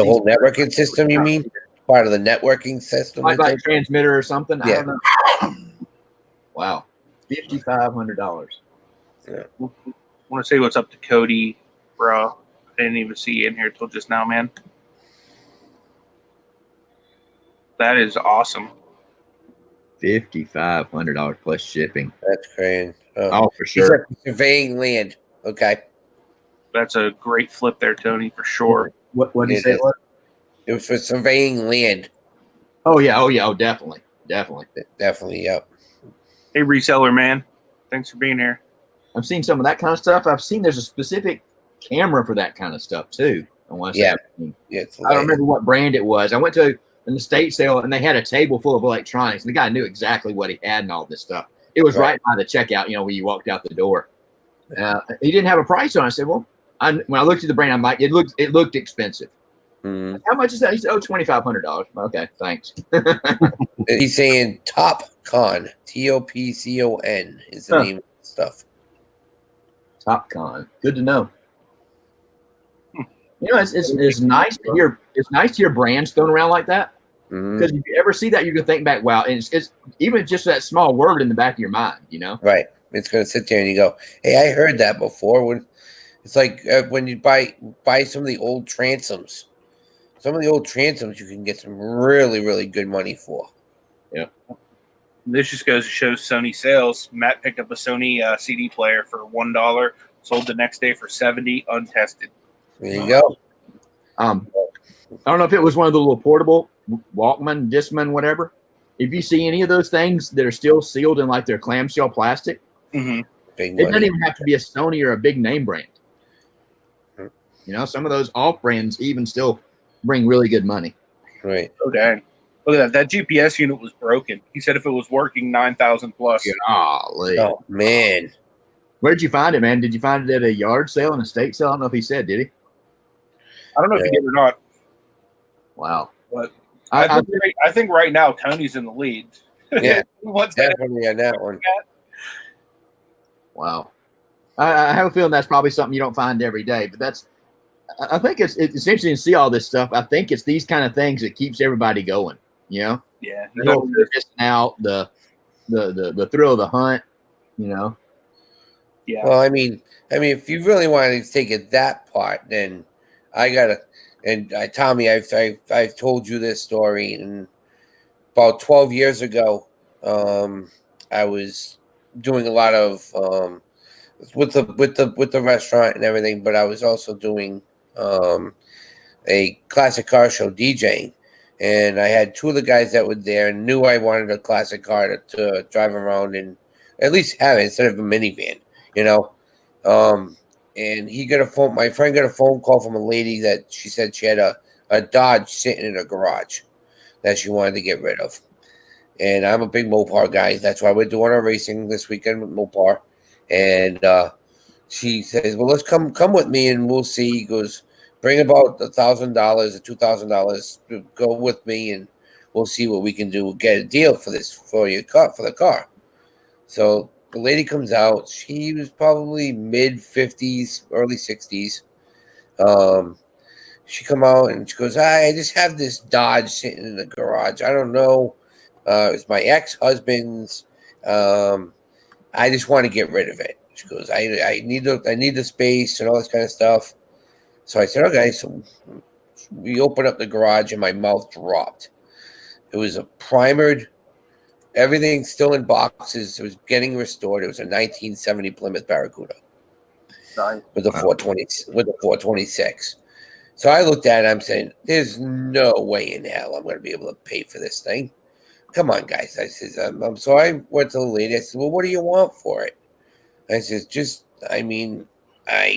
[SPEAKER 2] whole networking system, you mean? Part of the networking system?
[SPEAKER 4] Like transmitter or something?
[SPEAKER 2] Yeah.
[SPEAKER 4] I don't know. Wow. $5,500.
[SPEAKER 1] Yeah. I want to say what's up to Cody, bro. I didn't even see you in here till just now, man. That is awesome.
[SPEAKER 4] $5,500 plus shipping.
[SPEAKER 2] That's crazy.
[SPEAKER 4] Oh, for sure.
[SPEAKER 2] Surveying land. Okay.
[SPEAKER 1] That's a great flip there, Tony, for sure.
[SPEAKER 4] What did you
[SPEAKER 2] It
[SPEAKER 4] say
[SPEAKER 2] is.
[SPEAKER 4] it was?
[SPEAKER 2] It was for surveying land.
[SPEAKER 4] Oh yeah, definitely.
[SPEAKER 2] Definitely, yep.
[SPEAKER 1] Hey, reseller man, thanks for being here.
[SPEAKER 4] I've seen some of that kind of stuff. I've seen there's a specific camera for that kind of stuff too. I want to say,
[SPEAKER 2] Yeah,
[SPEAKER 4] I don't remember what brand it was. I went to an estate sale and they had a table full of electronics. And the guy knew exactly what he had and all this stuff. It was right by the checkout, you know, when you walked out the door. He didn't have a price on it. I said, well, when I looked at the brand, I'm like, it looked expensive.
[SPEAKER 2] Mm-hmm.
[SPEAKER 4] How much is that? He said, $2,500. Okay, thanks.
[SPEAKER 2] He's saying TopCon, TOPCON is the name of the stuff.
[SPEAKER 4] TopCon, good to know. You know, it's nice to hear. It's nice to hear brands thrown around like that. Because if you ever see that, you can think back, wow, and it's even just that small word in the back of your mind, you know?
[SPEAKER 2] Right. It's going to sit there and you go, hey, I heard that before. It's like when you buy some of the old transoms. Some of the old transoms you can get some really, really good money for.
[SPEAKER 4] Yeah.
[SPEAKER 1] This just goes to show Sony sales. Matt picked up a Sony CD player for $1, sold the next day for $70, untested.
[SPEAKER 2] There you go.
[SPEAKER 4] I don't know if it was one of the little portable Walkman, Discman, whatever. If you see any of those things that are still sealed in like their clamshell plastic,
[SPEAKER 2] Big
[SPEAKER 4] it
[SPEAKER 2] money.
[SPEAKER 4] doesn't even have to be a Sony or a big name brand. You know, some of those off brands even still bring really good money.
[SPEAKER 2] Right.
[SPEAKER 1] Oh dang! Look at that. That GPS unit was broken. He said if it was working, 9,000 plus.
[SPEAKER 4] Golly.
[SPEAKER 2] Oh man.
[SPEAKER 4] Where did you find it, man? Did you find it at a yard sale, an estate sale? I don't know if he said, did he?
[SPEAKER 1] I don't know if he did or not.
[SPEAKER 4] Wow.
[SPEAKER 1] But I think right now Tony's in the lead.
[SPEAKER 2] Yeah.
[SPEAKER 1] What's
[SPEAKER 2] Definitely on that one.
[SPEAKER 4] Wow. I have a feeling that's probably something you don't find every day, but I think it's interesting to see all this stuff. I think it's these kind of things that keeps everybody going, you know?
[SPEAKER 1] Yeah.
[SPEAKER 4] The whole missing out, the thrill of the hunt, you know?
[SPEAKER 1] Yeah.
[SPEAKER 2] Well, I mean, if you really wanted to take it that part, then Tommy, I've told you this story, and about 12 years ago, I was doing a lot of with the restaurant and everything, but I was also doing a classic car show DJing, and I had two of the guys that were there and knew I wanted a classic car to drive around and at least have it instead of a minivan, you know. And my friend got a phone call from a lady that she said she had a Dodge sitting in her garage that she wanted to get rid of. And I'm a big Mopar guy. That's why we're doing our racing this weekend with Mopar. And she says, well, let's come with me and we'll see. He goes, bring about $1,000 or $2,000, go with me and we'll see what we can do. We'll get a deal for the car. So the lady comes out. She was probably mid-50s, early 60s. She come out and she goes, I just have this Dodge sitting in the garage. I don't know. It's my ex-husband's. I just want to get rid of it. She goes, I need the space and all this kind of stuff. So I said, okay. So we opened up the garage and my mouth dropped. It was a primered, everything still in boxes. It was getting restored. It was a 1970 Plymouth Barracuda.
[SPEAKER 1] Nice.
[SPEAKER 2] With the 426. So I looked at it, I'm saying, there's no way in hell I'm going to be able to pay for this thing. Come on, guys. I says, so I went to the lady. I said, well, what do you want for it? I says, I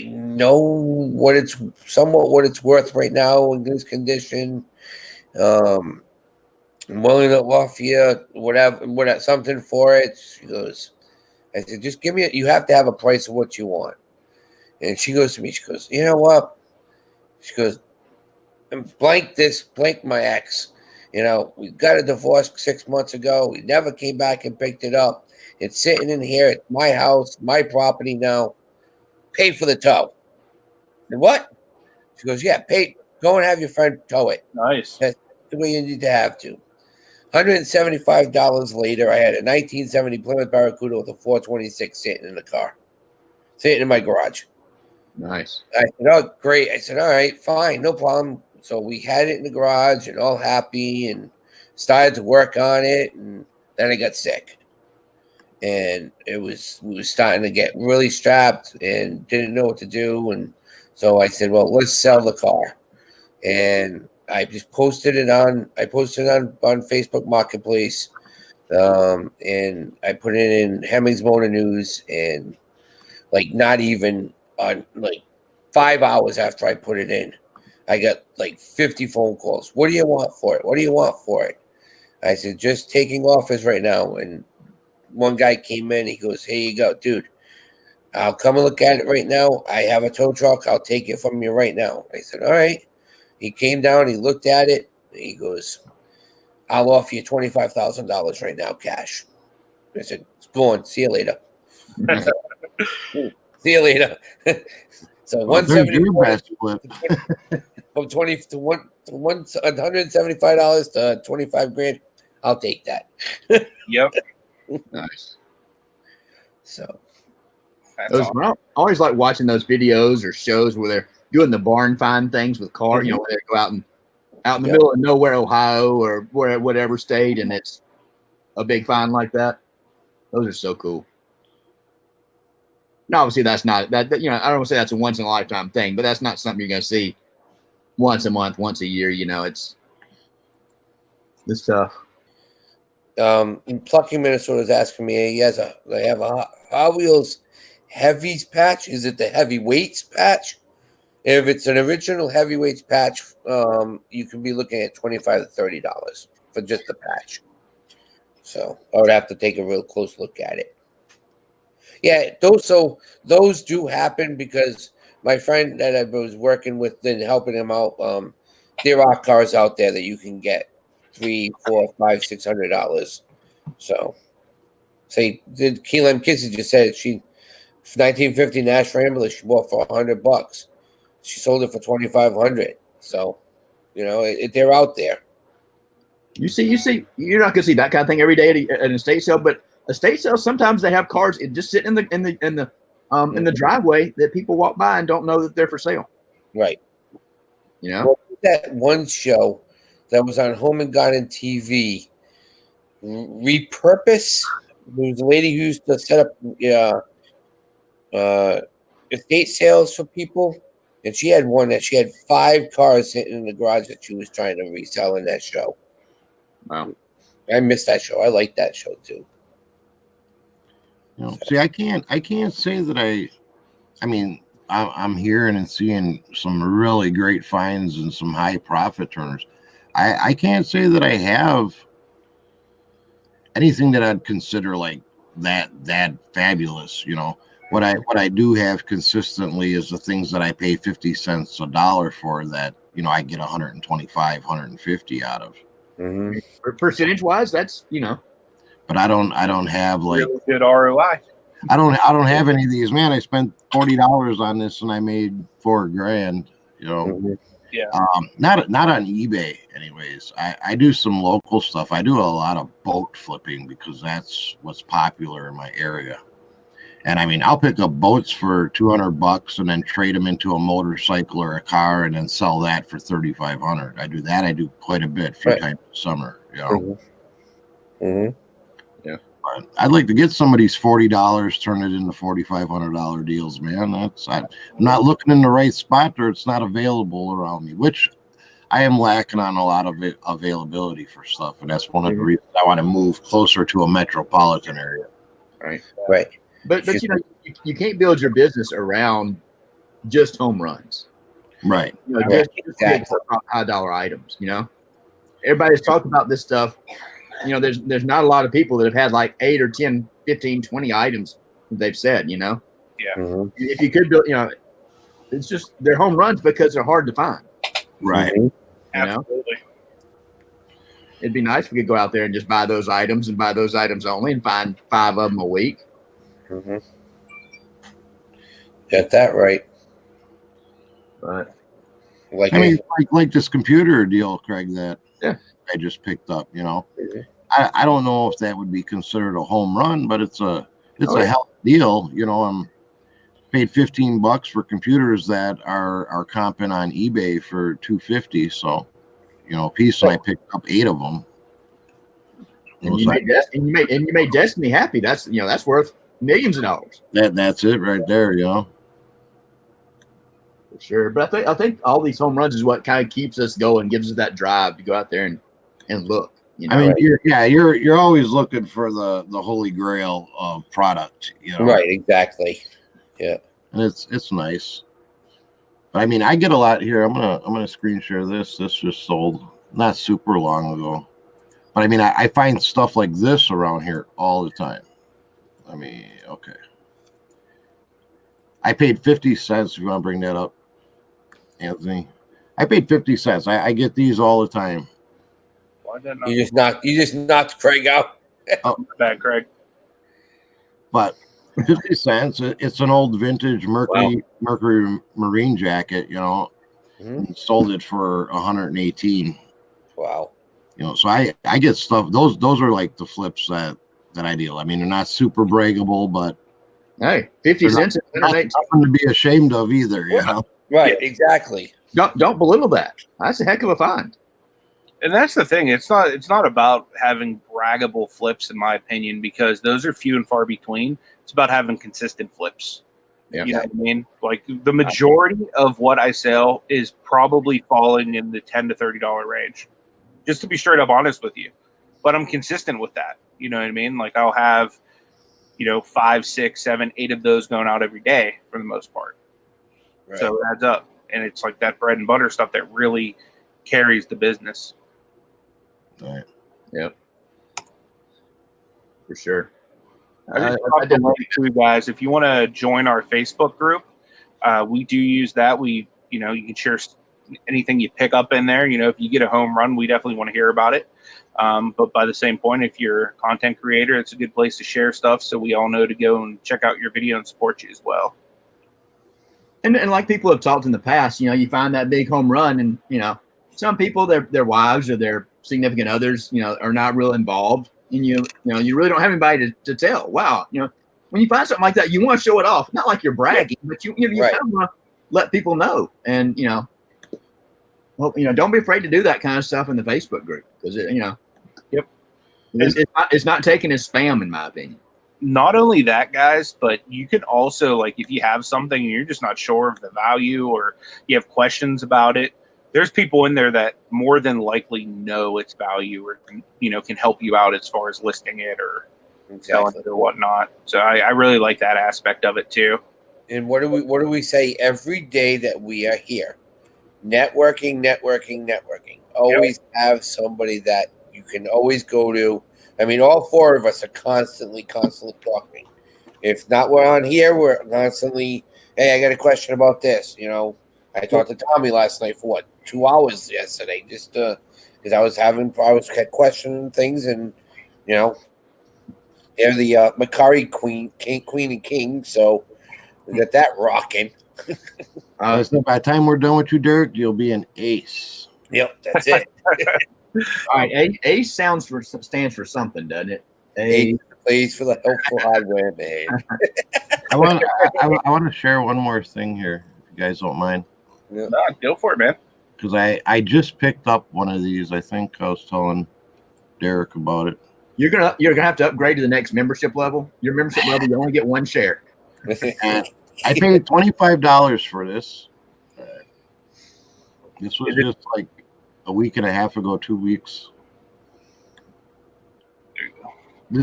[SPEAKER 2] know what it's worth right now in this condition. I'm willing to offer you whatever, something for it. She goes, I said, just give me you have to have a price of what you want. And she goes to me, she goes, you know what? She goes, blank my ex. You know, we got a divorce 6 months ago. We never came back and picked it up. It's sitting in here. It's my house, my property now. Pay for the tow. And what? She goes, yeah, pay. Go and have your friend tow it.
[SPEAKER 1] Nice.
[SPEAKER 2] That's the way you need to have to. $175 later, I had a 1970 Plymouth Barracuda with a 426 sitting in the car. Sitting in my garage.
[SPEAKER 4] Nice.
[SPEAKER 2] I said, oh, great. I said, all right, fine, no problem. So we had it in the garage and all happy and started to work on it. And then I got sick. And we was starting to get really strapped and didn't know what to do. And So I said, well, let's sell the car. And I just posted it on Facebook Marketplace. And I put it in Hemmings Motor News, and like not even on like 5 hours after I put it in, I got like 50 phone calls. What do you want for it? What do you want for it? I said, just taking offers right now. And one guy came in, he goes, here you go, dude. I'll come and look at it right now. I have a tow truck. I'll take it from you right now. I said, all right. He came down, he looked at it, and he goes, I'll offer you $25,000 right now, cash. I said, go on, see you later. See you later. So $175 from 20 to $175 to 25 grand. I'll take that.
[SPEAKER 1] Yep.
[SPEAKER 4] Nice.
[SPEAKER 2] So
[SPEAKER 1] Awesome.
[SPEAKER 4] I always like watching those videos or shows where they're doing the barn find things with cars. You know, where they go out in the middle of nowhere, Ohio, or whatever state, and it's a big find like that. Those are so cool. Now, obviously, that's not that. You know, I don't want to say that's a once in a lifetime thing, but that's not something you're going to see once a month, once a year. You know, it's tough.
[SPEAKER 2] Plucky Minnesota is asking me, they have a Hot Wheels heavies patch. Is it the heavyweights patch? If it's an original heavyweights patch, you can be looking at $25 to $30 for just the patch. So I would have to take a real close look at it. Yeah, those do happen because my friend that I was working with and helping him out, there are cars out there that you can get $300, $400, $500, $600. So, say the Keelan Kissy just said she 1950 Nash Rambler she bought for $100. She sold it for $2,500. So, you know, they're out there.
[SPEAKER 4] You see, you're not gonna see that kind of thing every day at an estate sale, but estate sales sometimes they have cars just sitting in the driveway that people walk by and don't know that they're for sale.
[SPEAKER 2] Right.
[SPEAKER 4] You know,
[SPEAKER 2] well, that one show that was on Home and Garden TV, Repurpose. There was a lady who used to set up estate sales for people, and she had one that she had 5 cars sitting in the garage that she was trying to resell in that show.
[SPEAKER 4] Wow.
[SPEAKER 2] I missed that show. I like that show too.
[SPEAKER 3] You know, see, I can't say that I mean, I'm hearing and seeing some really great finds and some high profit turners. I can't say that I have anything that I'd consider like that fabulous. You know, what I do have consistently is the things that I pay 50 cents a dollar for that, you know, I get 125, 150 out of.
[SPEAKER 2] Mm-hmm.
[SPEAKER 4] Percentage wise, that's, you know,
[SPEAKER 3] but I don't have like
[SPEAKER 1] really good ROI.
[SPEAKER 3] I don't have any of these. Man, I spent $40 on this and I made $4,000. You know,
[SPEAKER 2] Mm-hmm.
[SPEAKER 1] Yeah.
[SPEAKER 3] Not on eBay. Anyways, I do some local stuff. I do a lot of boat flipping because that's what's popular in my area. And I mean, I'll pick up boats for $200 and then trade them into a motorcycle or a car and then sell that for $3,500. I do that. I do quite a bit for times of summer. You know.
[SPEAKER 2] Mm-hmm. Mm-hmm.
[SPEAKER 4] Yeah.
[SPEAKER 3] But I'd like to get somebody's $40, turn it into $4,500 deals, man. I'm not looking in the right spot, or it's not available around me, which I am lacking on a lot of availability for stuff, and that's one of the reasons I want to move closer to a metropolitan area.
[SPEAKER 4] Right.
[SPEAKER 2] Right.
[SPEAKER 4] But you know, you can't build your business around just home runs.
[SPEAKER 3] Right.
[SPEAKER 4] You know, just high dollar items. You know, everybody's talking about this stuff. You know, there's not a lot of people that have had like 8 or 10, 15, 20 items that they've said, you know.
[SPEAKER 1] Yeah.
[SPEAKER 2] Mm-hmm.
[SPEAKER 4] If you could build, you know, it's just they're home runs because they're hard to find.
[SPEAKER 3] Right.
[SPEAKER 2] Mm-hmm.
[SPEAKER 1] Absolutely.
[SPEAKER 4] It'd be nice if we could go out there and just buy those items and buy those items only and find 5 of them a week.
[SPEAKER 2] Mm-hmm. Got that right.
[SPEAKER 4] But
[SPEAKER 2] Like,
[SPEAKER 3] I mean, like this computer deal, Craig, that
[SPEAKER 4] I
[SPEAKER 3] just picked up. You know,
[SPEAKER 2] mm-hmm.
[SPEAKER 3] I don't know if that would be considered a home run, but it's a hell of a deal. You know, I'm paid $15 for computers that are comping on eBay for $250. So, you know, a piece, and I picked up 8 of them.
[SPEAKER 4] And you made Destiny happy. That's, you know, that's worth millions of dollars.
[SPEAKER 3] That's it right there. You know.
[SPEAKER 4] For sure. But I think all these home runs is what kind of keeps us going, gives us that drive to go out there and look. You know?
[SPEAKER 3] I mean, you're always looking for the holy grail of product, you know.
[SPEAKER 2] Right, exactly. Yeah.
[SPEAKER 3] And it's nice. But I mean, I get a lot here. I'm gonna screen share this. This just sold not super long ago. But I mean, I find stuff like this around here all the time. I mean, okay. I paid 50 cents, if you want to bring that up, Anthony. I paid 50 cents. I get these all the time.
[SPEAKER 1] Why did not?
[SPEAKER 2] You just knocked Craig out.
[SPEAKER 1] Bad, Craig.
[SPEAKER 3] But 50 cents, it's an old vintage Mercury marine jacket, you know.
[SPEAKER 2] Mm-hmm.
[SPEAKER 3] Sold it for 118.
[SPEAKER 2] Wow.
[SPEAKER 3] You know, so I get stuff. Those are like the flips that I deal. I mean, they're not super breakable, but
[SPEAKER 4] hey, 50 cents
[SPEAKER 3] nothing to be ashamed of either, you know.
[SPEAKER 2] Right, exactly.
[SPEAKER 4] Don't belittle that. That's a heck of a find.
[SPEAKER 1] And that's the thing. It's not about having braggable flips, in my opinion, because those are few and far between. It's about having consistent flips.
[SPEAKER 4] Yeah.
[SPEAKER 1] You know what I mean? Like the majority of what I sell is probably falling in the $10 to $30 range. Just to be straight up honest with you. But I'm consistent with that. You know what I mean? Like I'll have, 5, 6, 7, 8 of those going out every day for the most part.
[SPEAKER 2] Right.
[SPEAKER 1] So it adds up. And it's like that bread and butter stuff that really carries the business.
[SPEAKER 3] Right.
[SPEAKER 4] Yep. For sure.
[SPEAKER 1] I just dropped the link to you guys. If you want to join our Facebook group, we do use that. You can share anything you pick up in there. If you get a home run, we definitely want to hear about it. But by the same point, if you're a content creator, it's a good place to share stuff so we all know to go and check out your video and support you as well.
[SPEAKER 4] And like people have talked in the past, you find that big home run and, some people, their wives or their significant others, are not real involved. And you really don't have anybody to tell. Wow. When you find something like that, you want to show it off. Not like you're bragging, but you
[SPEAKER 2] right.
[SPEAKER 4] kind of want to let people know. And, don't be afraid to do that kind of stuff in the Facebook group because
[SPEAKER 1] Yep.
[SPEAKER 4] It's not taken as spam, in my opinion.
[SPEAKER 1] Not only that, guys, but you can also, like, if you have something and you're just not sure of the value or you have questions about it, there's people in there that more than likely know its value or, can help you out as far as listing it or selling it or whatnot. So I really like that aspect of it too.
[SPEAKER 2] And what do we say every day that we are here? Networking. Always have somebody that you can always go to. I mean, all four of us are constantly talking. If not, we're on here. We're constantly, hey, I got a question about this. I talked to Tommy last night for 2 hours yesterday, just because I was questioning things, and they're the Mercari queen and king, so we got that rocking.
[SPEAKER 3] So by the time we're done with you, Derek, you'll be an ace.
[SPEAKER 2] Yep, that's it.
[SPEAKER 4] All right, ACE stands for something, doesn't it?
[SPEAKER 2] A plays for the helpful hardware, man.
[SPEAKER 3] I want to share one more thing here, if you guys don't mind.
[SPEAKER 2] Yeah.
[SPEAKER 1] No, go for it, man.
[SPEAKER 3] Because I just picked up one of these. I think I was telling Derek about it.
[SPEAKER 4] You're gonna have to upgrade to the next membership level. Your membership level, you only get one share.
[SPEAKER 3] And I paid $25 for this. This was just like a week and a half ago, 2 weeks.
[SPEAKER 1] There you go.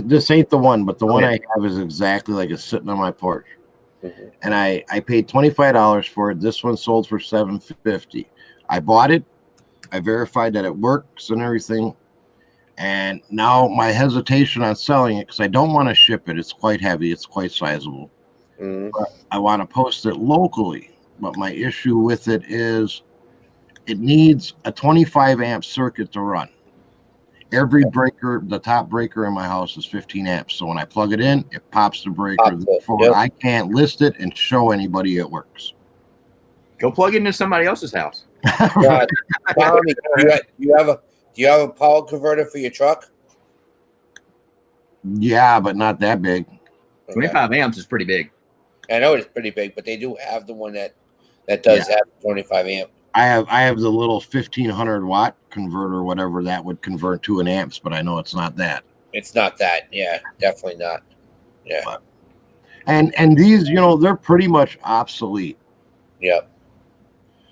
[SPEAKER 3] This ain't the one, but the one I have is exactly like it's sitting on my porch.
[SPEAKER 2] Mm-hmm.
[SPEAKER 3] And I paid $25 for it. This one sold for $7.50. I bought it. I verified that it works and everything. And now my hesitation on selling it, because I don't want to ship it. It's quite heavy. It's quite sizable.
[SPEAKER 2] Mm-hmm.
[SPEAKER 3] But I want to post it locally. But my issue with it is it needs a 25 amp circuit to run. Every breaker, the top breaker in my house is 15 amps. So when I plug it in, it pops the breaker. Therefore, I can't list it and show anybody it works.
[SPEAKER 4] Go plug it into somebody else's house.
[SPEAKER 2] Tommy, do you have a power converter for your truck?
[SPEAKER 3] Yeah, but not that big.
[SPEAKER 4] 25 amps is pretty big.
[SPEAKER 2] I know it's pretty big, but they do have the one that does have 25 amp.
[SPEAKER 3] I have the little 1500 watt converter, whatever that would convert to an amps, but I know it's not that.
[SPEAKER 2] It's not that. Yeah, definitely not. Yeah.
[SPEAKER 3] And these, they're pretty much obsolete.
[SPEAKER 2] Yep.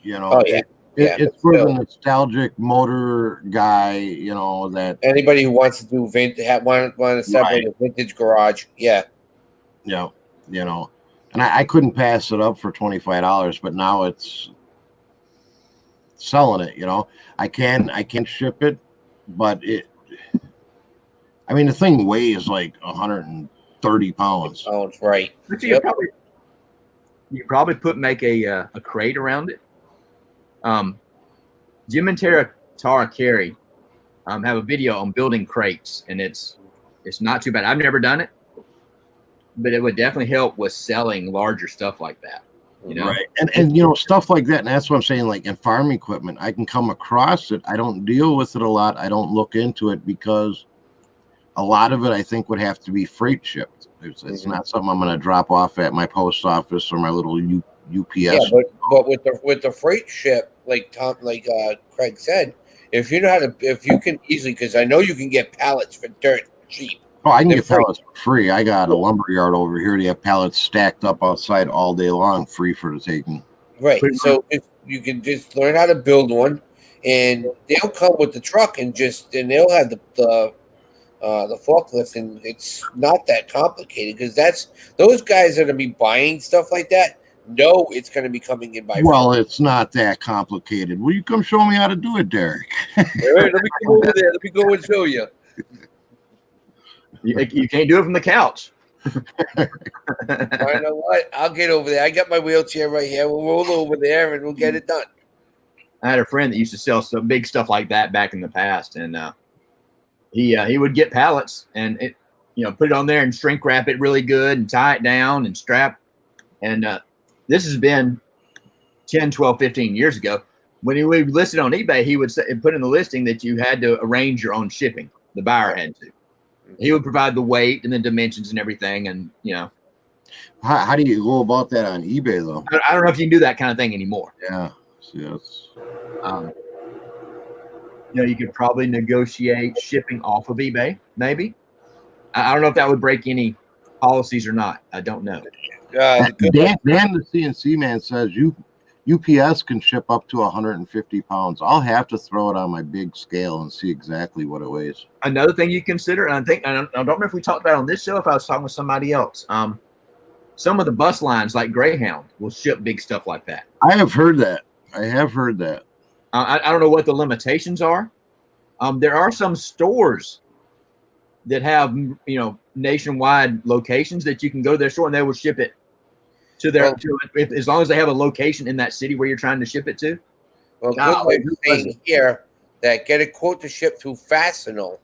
[SPEAKER 3] You know,
[SPEAKER 2] Oh yeah.
[SPEAKER 3] it's for the nostalgic motor guy, you know, that
[SPEAKER 2] anybody who wants to do vintage, want to separate a vintage garage. Yeah.
[SPEAKER 3] Yeah, you know, and I couldn't pass it up for $25, but now it's selling it. You know, I can ship it, but I mean, the thing weighs like 130 pounds.
[SPEAKER 2] Oh, it's right.
[SPEAKER 5] But you probably make a crate around it. Jim and Tara Carey have a video on building crates, and it's not too bad. I've never done it, but it would definitely help with selling larger stuff like that. You know,
[SPEAKER 3] right? And you know, stuff like that. And that's what I'm saying. Like in farm equipment, I can come across it. I don't deal with it a lot. I don't look into it because a lot of it, I think, would have to be freight shipped. It's not something I'm going to drop off at my post office or my little UPS.
[SPEAKER 2] Yeah, but with the freight ship, like Craig said, if you can easily, because I know you can get pallets for dirt cheap.
[SPEAKER 3] Oh, I can get pallets for free. I got a lumber yard over here. They have pallets stacked up outside all day long, free for the taking.
[SPEAKER 2] Right. So if you can just learn how to build one, and they'll come with the truck and they'll have the forklift, and it's not that complicated because those guys that are gonna be buying stuff like that know it's gonna be coming in by.
[SPEAKER 3] Well, it's not that complicated. Will you come show me how to do it, Derek?
[SPEAKER 2] All right, let me come over there. Let me go and show you.
[SPEAKER 5] You can't do it from the couch.
[SPEAKER 2] I know what? I'll get over there. I got my wheelchair right here. We'll roll over there and we'll get it done.
[SPEAKER 5] I had a friend that used to sell some big stuff like that back in the past, and he would get pallets and put it on there and shrink wrap it really good and tie it down and strap. And this has been 10, 12, 15 years ago. When he would list it on eBay, he would put in the listing that you had to arrange your own shipping. The buyer had to. He would provide the weight and the dimensions and everything. And,
[SPEAKER 3] how do you go about that on eBay, though?
[SPEAKER 5] I don't know if you can do that kind of thing anymore.
[SPEAKER 3] Yeah. Yes.
[SPEAKER 5] You could probably negotiate shipping off of eBay, maybe. I don't know if that would break any policies or not. I don't know.
[SPEAKER 3] Dan, the CNC man, says UPS can ship up to 150 pounds. I'll have to throw it on my big scale and see exactly what it weighs. Another
[SPEAKER 5] thing you consider, and I don't remember if we talked about it on this show, if I was talking with somebody else. Some of the bus lines like Greyhound will ship big stuff like that.
[SPEAKER 3] I have heard that. I
[SPEAKER 5] don't know what the limitations are. There are some stores that have, nationwide locations that you can go to their store and they will ship it to their, as long as they have a location in that city where you're trying to ship it to.
[SPEAKER 2] Well, good saying here that get a quote to ship through Fastenal.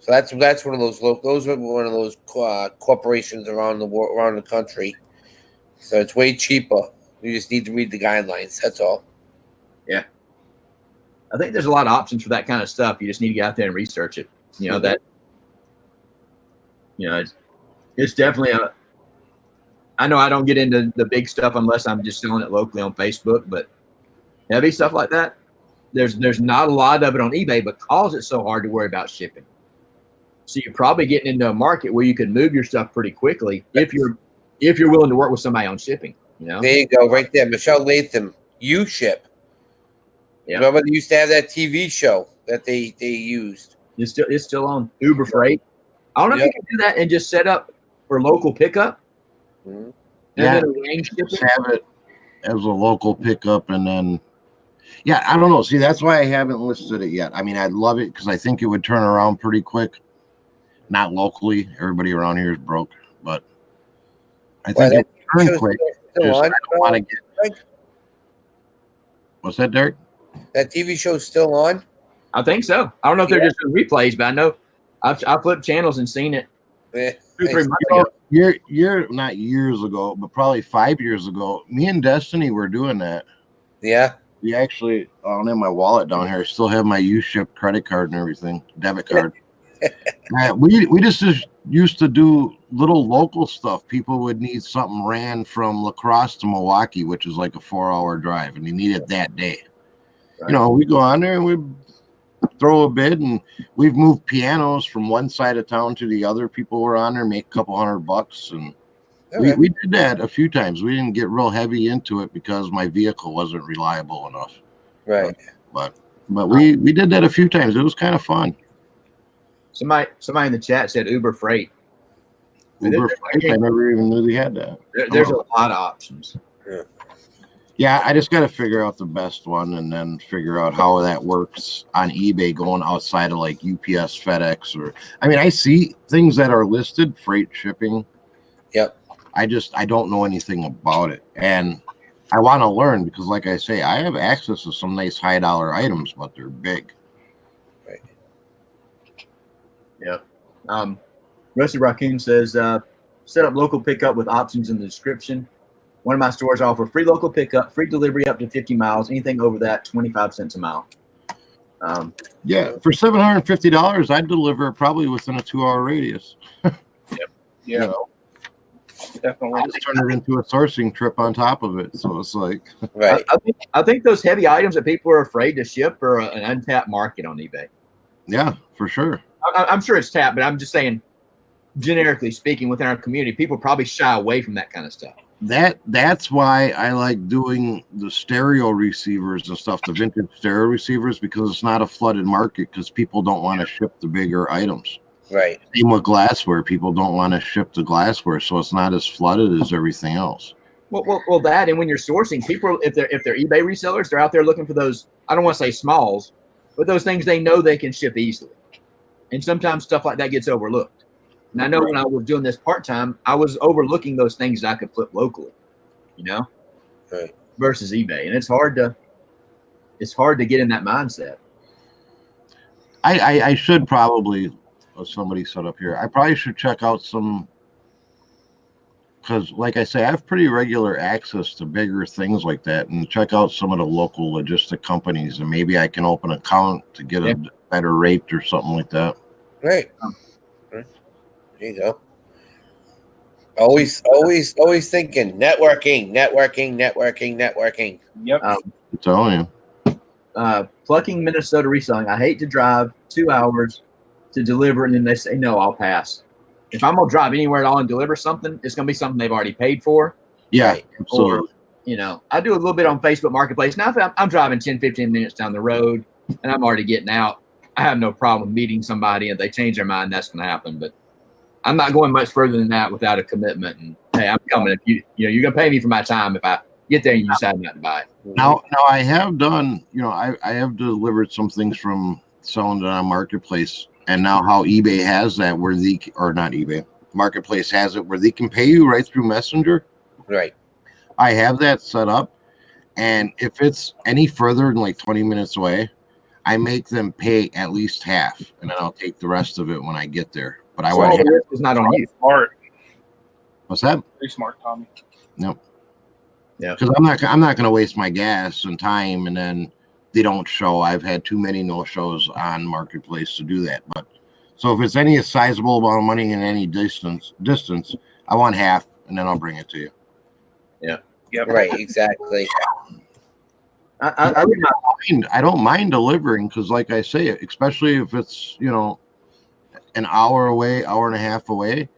[SPEAKER 2] So that's one of those. Those are one of those corporations around the country. So it's way cheaper. You just need to read the guidelines. That's all.
[SPEAKER 5] Yeah, I think there's a lot of options for that kind of stuff. You just need to get out there and research it. It's definitely I know I don't get into the big stuff unless I'm just selling it locally on Facebook, but heavy stuff like that, there's not a lot of it on eBay because it's so hard to worry about shipping. So you're probably getting into a market where you can move your stuff pretty quickly if you're willing to work with somebody on shipping.
[SPEAKER 2] There you go, right there, Michelle Latham. You ship. Yeah. Remember they used to have that TV show that they used.
[SPEAKER 5] It's still on Uber Freight. I don't know if you can do that and just set up for local pickup.
[SPEAKER 3] Mm-hmm. Just have it as a local pickup, and then I don't know. See, that's why I haven't listed it yet. I mean, I'd love it because I think it would turn around pretty quick. Not locally, everybody around here is broke, but I think it would turn quick. I don't want to get. What's that, Derek?
[SPEAKER 2] That TV show's still on?
[SPEAKER 5] I think so. I don't know if they're just doing replays, but I know I've flipped channels and seen it 2-3 months ago.
[SPEAKER 3] You're not years ago, but probably 5 years ago, me and Destiny were doing that.
[SPEAKER 2] Yeah.
[SPEAKER 3] We actually, I don't have my wallet down here. I still have my U-Ship credit card and everything, debit card. We just used to do little local stuff. People would need something ran from La Crosse to Milwaukee, which is like a 4-hour drive, and you need it that day. Right. We go on there and we throw a bid, and we've moved pianos from one side of town to the other. People were on there, make a couple $100, and We did that a few times. We didn't get real heavy into it because my vehicle wasn't reliable enough.
[SPEAKER 2] Right.
[SPEAKER 3] But we did that a few times. It was kind of fun.
[SPEAKER 5] Somebody in the chat said Uber Freight.
[SPEAKER 3] Uber Freight, I never even knew they had that.
[SPEAKER 5] There's a lot of options.
[SPEAKER 3] Yeah, I just got to figure out the best one and then figure out how that works on eBay going outside of like UPS, FedEx, or I see things that are listed, freight shipping.
[SPEAKER 2] Yep.
[SPEAKER 3] I don't know anything about it. And I want to learn because like I say, I have access to some nice high dollar items, but they're big.
[SPEAKER 2] Right.
[SPEAKER 5] Yep. Rusty Raccoon says, set up local pickup with options in the description. One of my stores offer free local pickup, free delivery up to 50 miles. Anything over that, 25 cents a mile.
[SPEAKER 3] Yeah, for $750, I'd deliver probably within a 2-hour radius.
[SPEAKER 1] Yeah.
[SPEAKER 3] You know,
[SPEAKER 1] Definitely.
[SPEAKER 3] I just turn it into a sourcing trip on top of it. So it's like,
[SPEAKER 2] Right.
[SPEAKER 5] I think those heavy items that people are afraid to ship are an untapped market on eBay.
[SPEAKER 3] yeah, for sure.
[SPEAKER 5] I'm sure it's tapped, but I'm just saying, generically speaking, within our community, people probably shy away from that kind of stuff.
[SPEAKER 3] That's why I like doing the stereo receivers and stuff, the vintage stereo receivers, because it's not a flooded market because people don't want to ship the bigger items.
[SPEAKER 2] Right.
[SPEAKER 3] Same with glassware. People don't want to ship the glassware, so it's not as flooded as everything else.
[SPEAKER 5] Well, that, and when you're sourcing, people, if they're eBay resellers, they're out there looking for those, I don't want to say smalls, but those things they know they can ship easily. And sometimes stuff like that gets overlooked. And I know when I was doing this part-time, I was overlooking those things that I could flip locally,
[SPEAKER 2] Right.
[SPEAKER 5] versus eBay. And it's hard to get in that mindset.
[SPEAKER 3] I should probably, somebody set up here, I probably should check out some, because like I say, I have pretty regular access to bigger things like that, and check out some of the local logistic companies, and maybe I can open an account to get a better rate or something like that.
[SPEAKER 2] Right. There you go. Always thinking networking.
[SPEAKER 1] Yep.
[SPEAKER 3] I'm telling you.
[SPEAKER 5] Plucking Minnesota reselling. I hate to drive 2 hours to deliver, and then they say, no, I'll pass. If I'm going to drive anywhere at all and deliver something, it's going to be something they've already paid for.
[SPEAKER 3] Yeah,
[SPEAKER 2] Right.
[SPEAKER 3] absolutely.
[SPEAKER 5] Or, I do a little bit on Facebook Marketplace. Now, if I'm driving 10, 15 minutes down the road and I'm already getting out, I have no problem meeting somebody. If they change their mind, that's going to happen. But I'm not going much further than that without a commitment. And hey, I'm coming. If you're going to pay me for my time if I get there and you decide not to buy it.
[SPEAKER 3] Now I have done, I have delivered some things from selling it on Marketplace, and now how eBay has that where not eBay, Marketplace has it where they can pay you right through Messenger.
[SPEAKER 2] Right.
[SPEAKER 3] I have that set up, and if it's any further than like 20 minutes away, I make them pay at least half, and then I'll take the rest of it when I get there. But I
[SPEAKER 5] So
[SPEAKER 3] want
[SPEAKER 5] all the risk is not on you.
[SPEAKER 1] Smart.
[SPEAKER 3] what's that?
[SPEAKER 1] Very smart, Tommy.
[SPEAKER 3] Nope.
[SPEAKER 5] Yeah.
[SPEAKER 3] Because I'm not going to waste my gas and time, and then they don't show. I've had too many no shows on Marketplace to do that. But so if it's any sizable amount of money in any distance, I want half, and then I'll bring it to you.
[SPEAKER 1] Yep.
[SPEAKER 2] Right. Exactly.
[SPEAKER 3] I don't mind delivering because, like I say, especially if it's an hour away, hour and a half away,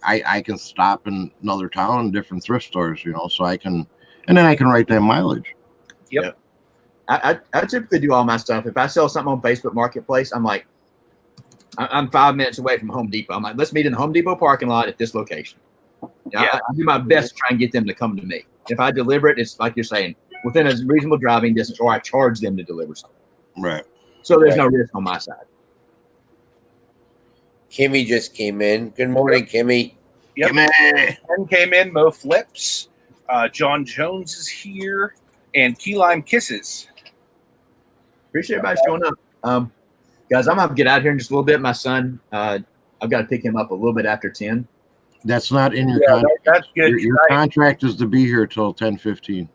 [SPEAKER 3] I can stop in another town, different thrift stores, so I can, and then I can write that mileage.
[SPEAKER 1] Yep.
[SPEAKER 5] I typically do all my stuff. If I sell something on Facebook Marketplace, I'm like, I'm 5 minutes away from Home Depot. I'm like, let's meet in the Home Depot parking lot at this location. I do my best to try and get them to come to me. If I deliver it, it's like you're saying, within a reasonable driving distance, or I charge them to deliver something.
[SPEAKER 3] Right.
[SPEAKER 5] So there's no risk on my side.
[SPEAKER 2] Kimmy just came in. Good morning, Kimmy.
[SPEAKER 1] Yep.
[SPEAKER 3] Kimmy.
[SPEAKER 1] Ken came in. Mo Flips. John Jones is here. And Key Lime Kisses.
[SPEAKER 5] Appreciate everybody showing up. Guys, I'm going to get out of here in just a little bit. My son, I've got to pick him up a little bit after 10.
[SPEAKER 3] That's not in your
[SPEAKER 1] Yeah,
[SPEAKER 3] contract.
[SPEAKER 1] that's good.
[SPEAKER 3] Your contract is to be here till 10:15.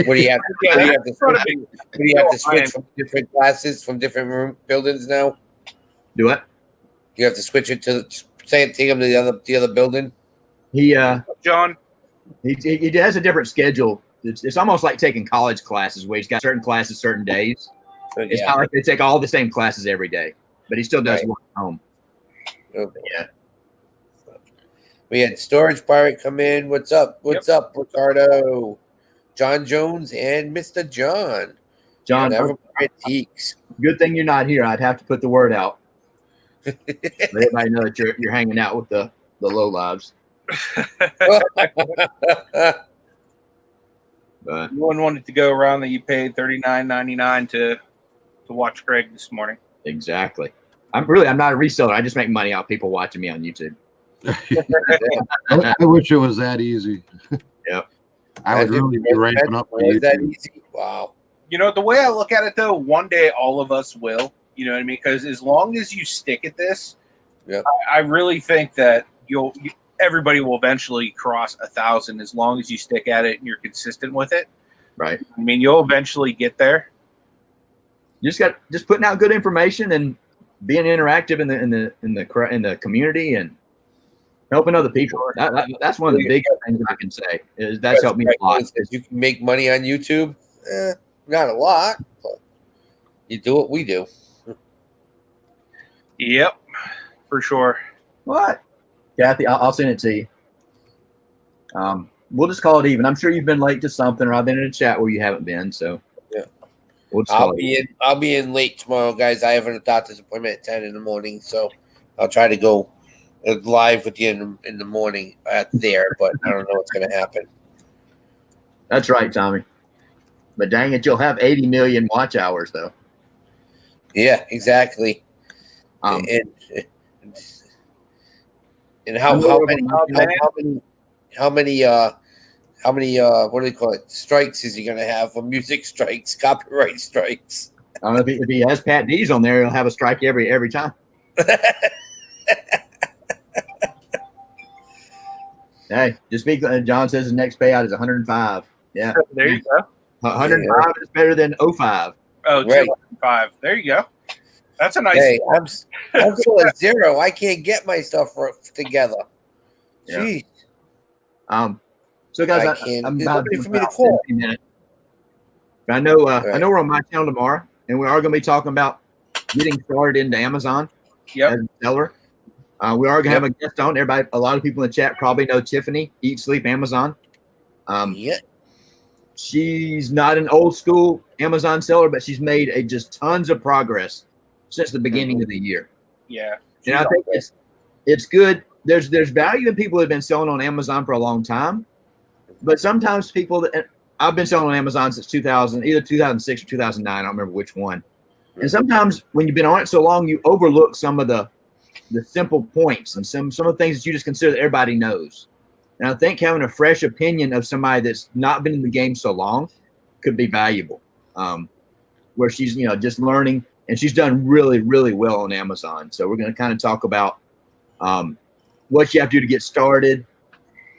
[SPEAKER 2] What do you have?
[SPEAKER 1] Yeah,
[SPEAKER 2] What do you have to
[SPEAKER 1] that's gotta
[SPEAKER 2] switch?
[SPEAKER 1] be-
[SPEAKER 2] What do you have to switch from different classes from different buildings now?
[SPEAKER 5] Do it.
[SPEAKER 2] You have to switch it to take him to the other building.
[SPEAKER 5] He
[SPEAKER 1] John.
[SPEAKER 5] he has a different schedule. It's almost like taking college classes where he's got certain classes certain days. It's not like they take all the same classes every day, but he still does
[SPEAKER 2] Right.
[SPEAKER 5] work at home.
[SPEAKER 2] Okay.
[SPEAKER 5] Yeah.
[SPEAKER 2] We had Storage Pirate come in. What's up? What's up, Ricardo? John Jones and Mr. John.
[SPEAKER 5] John,
[SPEAKER 2] Antiques.
[SPEAKER 5] good thing you're not here. I'd have to put the word out. Let everybody know that you're hanging out with the low lives. But
[SPEAKER 1] No one wanted to go around that you paid $39.99 to watch Craig this morning.
[SPEAKER 5] exactly. I'm not a reseller. I just make money off people watching me on YouTube.
[SPEAKER 3] I wish it was that easy.
[SPEAKER 5] Yep.
[SPEAKER 3] I would really be ramping up.
[SPEAKER 2] Was that easy? Wow.
[SPEAKER 1] You know, the way I look at it, though, one day all of us will. You know what I mean? Because as long as you stick at this, I really think that everybody will eventually cross 1,000 as long as you stick at it and you're consistent with it.
[SPEAKER 5] Right.
[SPEAKER 1] I mean, you'll eventually get there.
[SPEAKER 5] You just putting out good information and being interactive in the community and helping other people. That's one of the big things I can say is that's helped me a lot.
[SPEAKER 2] You can make money on YouTube. Not a lot, but you do what we do.
[SPEAKER 1] Yep, for sure.
[SPEAKER 5] What? Kathy, I'll send it to you. We'll just call it even. I'm sure you've been late to something, or I've been in a chat where you haven't been. So we'll just
[SPEAKER 2] I'll be in late tomorrow, guys. I have a doctor's appointment at 10 in the morning, so I'll try to go live with you in the morning there, but I don't know what's going to happen.
[SPEAKER 5] That's right, Tommy. But dang it, you'll have 80 million watch hours, though.
[SPEAKER 2] Yeah, exactly. And how many what do they call it? Strikes is he going to have? For music strikes, copyright strikes.
[SPEAKER 5] I don't know if he has Pat D's on there, he'll have a strike every time. Hey, just speak. John says his next payout is 105. Yeah,
[SPEAKER 1] there you go.
[SPEAKER 5] 105 is better than 05.
[SPEAKER 1] Oh, right. 205. There you go. That's a nice.
[SPEAKER 2] Hey, I'm still at 0. I can't get my stuff together.
[SPEAKER 5] Yeah.
[SPEAKER 2] Jeez.
[SPEAKER 5] So guys, I'm about for me to call. I know we're on my channel tomorrow, and we are going to be talking about getting started into Amazon as a seller. We are going to have a guest on. Everybody, a lot of people in the chat probably know Tiffany, Eat Sleep Amazon. She's not an old school Amazon seller, but she's made just tons of progress since the beginning of the year.
[SPEAKER 1] Yeah.
[SPEAKER 5] And I think it's good. There's value in people that have been selling on Amazon for a long time, but sometimes I've been selling on Amazon since either 2006 or 2009. I don't remember which one. And sometimes when you've been on it so long, you overlook some of the simple points and some of the things that you just consider that everybody knows. And I think having a fresh opinion of somebody that's not been in the game so long could be valuable. Where she's just learning, and she's done really, really well on Amazon. So we're going to kind of talk about what you have to do to get started,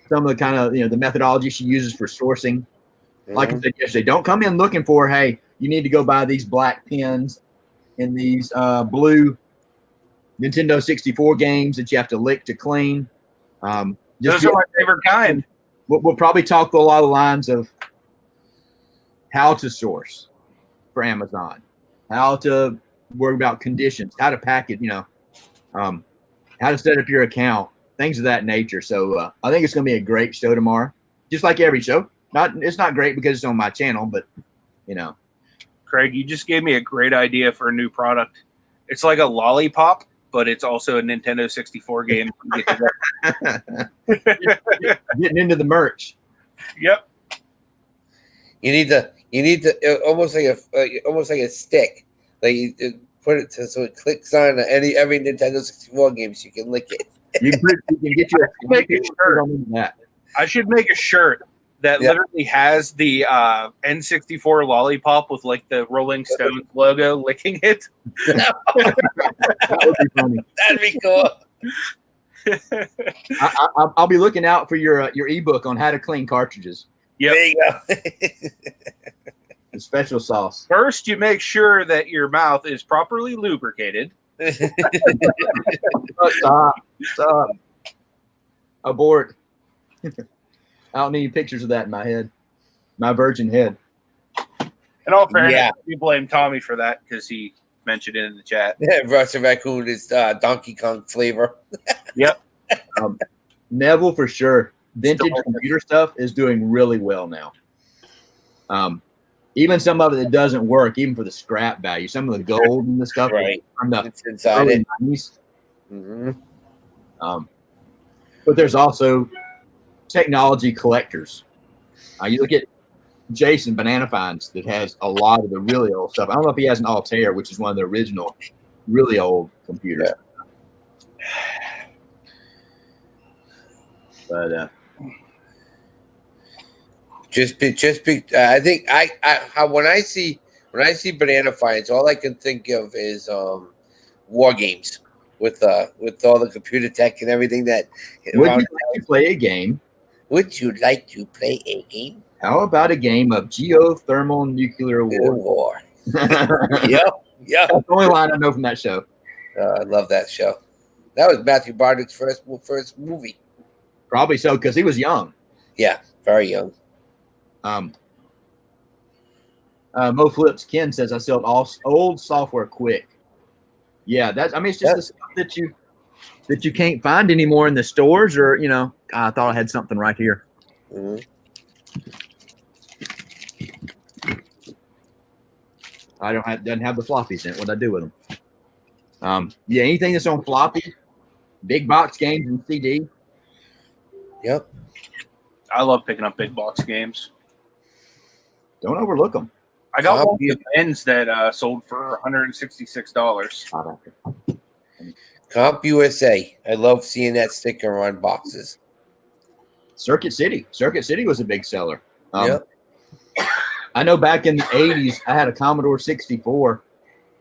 [SPEAKER 5] some of the kind of the methodology she uses for sourcing. Like I said yesterday, don't come in looking for, hey, you need to go buy these black pens and these blue Nintendo 64 games that you have to lick to clean.
[SPEAKER 1] Those are my favorite kind.
[SPEAKER 5] We'll probably talk a lot of lines of how to source for Amazon, how to worry about conditions, how to pack it, how to set up your account, things of that nature. So I think it's going to be a great show tomorrow, just like every show. It's not great because it's on my channel, but
[SPEAKER 1] Craig, you just gave me a great idea for a new product. It's like a lollipop, but it's also a Nintendo 64 game.
[SPEAKER 5] Getting into the merch.
[SPEAKER 1] Yep.
[SPEAKER 2] You need to almost like a stick. Like you put it so it clicks on every Nintendo 64 game, so you can lick it.
[SPEAKER 5] You can get you a shirt.
[SPEAKER 1] I should make a shirt that literally has the N64 lollipop with like the Rolling Stones logo licking it.
[SPEAKER 5] That would be funny.
[SPEAKER 2] That'd be cool.
[SPEAKER 5] I'll be looking out for your ebook on how to clean cartridges.
[SPEAKER 1] Yep. There you
[SPEAKER 5] go. The special sauce.
[SPEAKER 1] First, you make sure that your mouth is properly lubricated.
[SPEAKER 5] Stop. Abort. I don't need pictures of that in my head. My virgin head.
[SPEAKER 1] In all fairness, we blame Tommy for that because he mentioned it in the chat.
[SPEAKER 2] Yeah, Rusty Raccoon is Donkey Kong flavor.
[SPEAKER 1] Yep.
[SPEAKER 5] Neville for sure. Vintage
[SPEAKER 1] Still-
[SPEAKER 5] computer stuff is doing really well now. Even some of it that doesn't work, even for the scrap value, some of the gold and the stuff
[SPEAKER 2] Right.
[SPEAKER 5] from the
[SPEAKER 2] It's inside
[SPEAKER 5] early
[SPEAKER 2] it.
[SPEAKER 5] 90s.
[SPEAKER 2] Hmm.
[SPEAKER 5] But there's also technology collectors. You look at Jason Banana Finds that has a lot of the really old stuff. I don't know if he has an Altair, which is one of the original, really old computers. But
[SPEAKER 2] I think when I see Banana Finds, all I can think of is war games with all the computer tech and everything that.
[SPEAKER 5] would you like to play a game?
[SPEAKER 2] Would you like to play a game?
[SPEAKER 5] How about a game of geothermal nuclear war?
[SPEAKER 2] War.
[SPEAKER 5] That's
[SPEAKER 2] Yep.
[SPEAKER 5] the only line I know from that show.
[SPEAKER 2] I love that show. That was Matthew Bardick's first movie.
[SPEAKER 5] Probably so, because he was young.
[SPEAKER 2] Yeah, very young.
[SPEAKER 5] Mo Flips Ken says I sell all old software quick. Yeah, it's just the stuff that you can't find anymore in the stores, or I thought I had something right here.
[SPEAKER 2] Mm-hmm.
[SPEAKER 5] Doesn't have the floppies in it. What'd I do with them? Yeah, anything that's on floppy, big box games and CD.
[SPEAKER 2] Yep.
[SPEAKER 1] I love picking up big box games.
[SPEAKER 5] Don't overlook them.
[SPEAKER 1] I got one of the pens that sold for $166.
[SPEAKER 2] Comp USA. I love seeing that sticker on boxes.
[SPEAKER 5] Circuit City was a big seller.
[SPEAKER 2] Yep.
[SPEAKER 5] I know back in the 80s, I had a Commodore 64,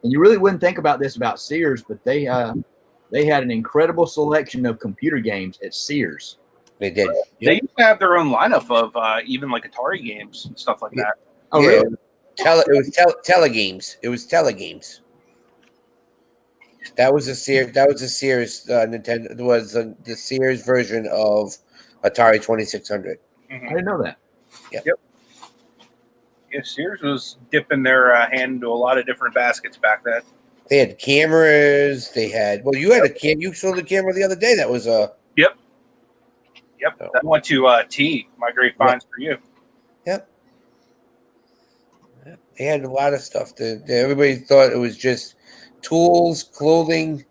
[SPEAKER 5] and you really wouldn't think about this about Sears, but they had an incredible selection of computer games at Sears.
[SPEAKER 2] They did.
[SPEAKER 1] They used to have their own lineup of even like Atari games and stuff like that.
[SPEAKER 5] Oh,
[SPEAKER 2] Yeah.
[SPEAKER 5] really?
[SPEAKER 2] Telegames. It was Telegames. That was a Sears. Nintendo. It was the Sears version of Atari 2600.
[SPEAKER 5] I didn't know that.
[SPEAKER 1] Yeah, Sears was dipping their hand into a lot of different baskets back then.
[SPEAKER 2] They had cameras. They had. Well, you had a cam. You sold a camera the other day. That was a.
[SPEAKER 1] Yep.
[SPEAKER 2] Oh.
[SPEAKER 1] That went to T. My great finds for you.
[SPEAKER 2] Yep. They had a lot of stuff. Everybody thought it was just tools, clothing,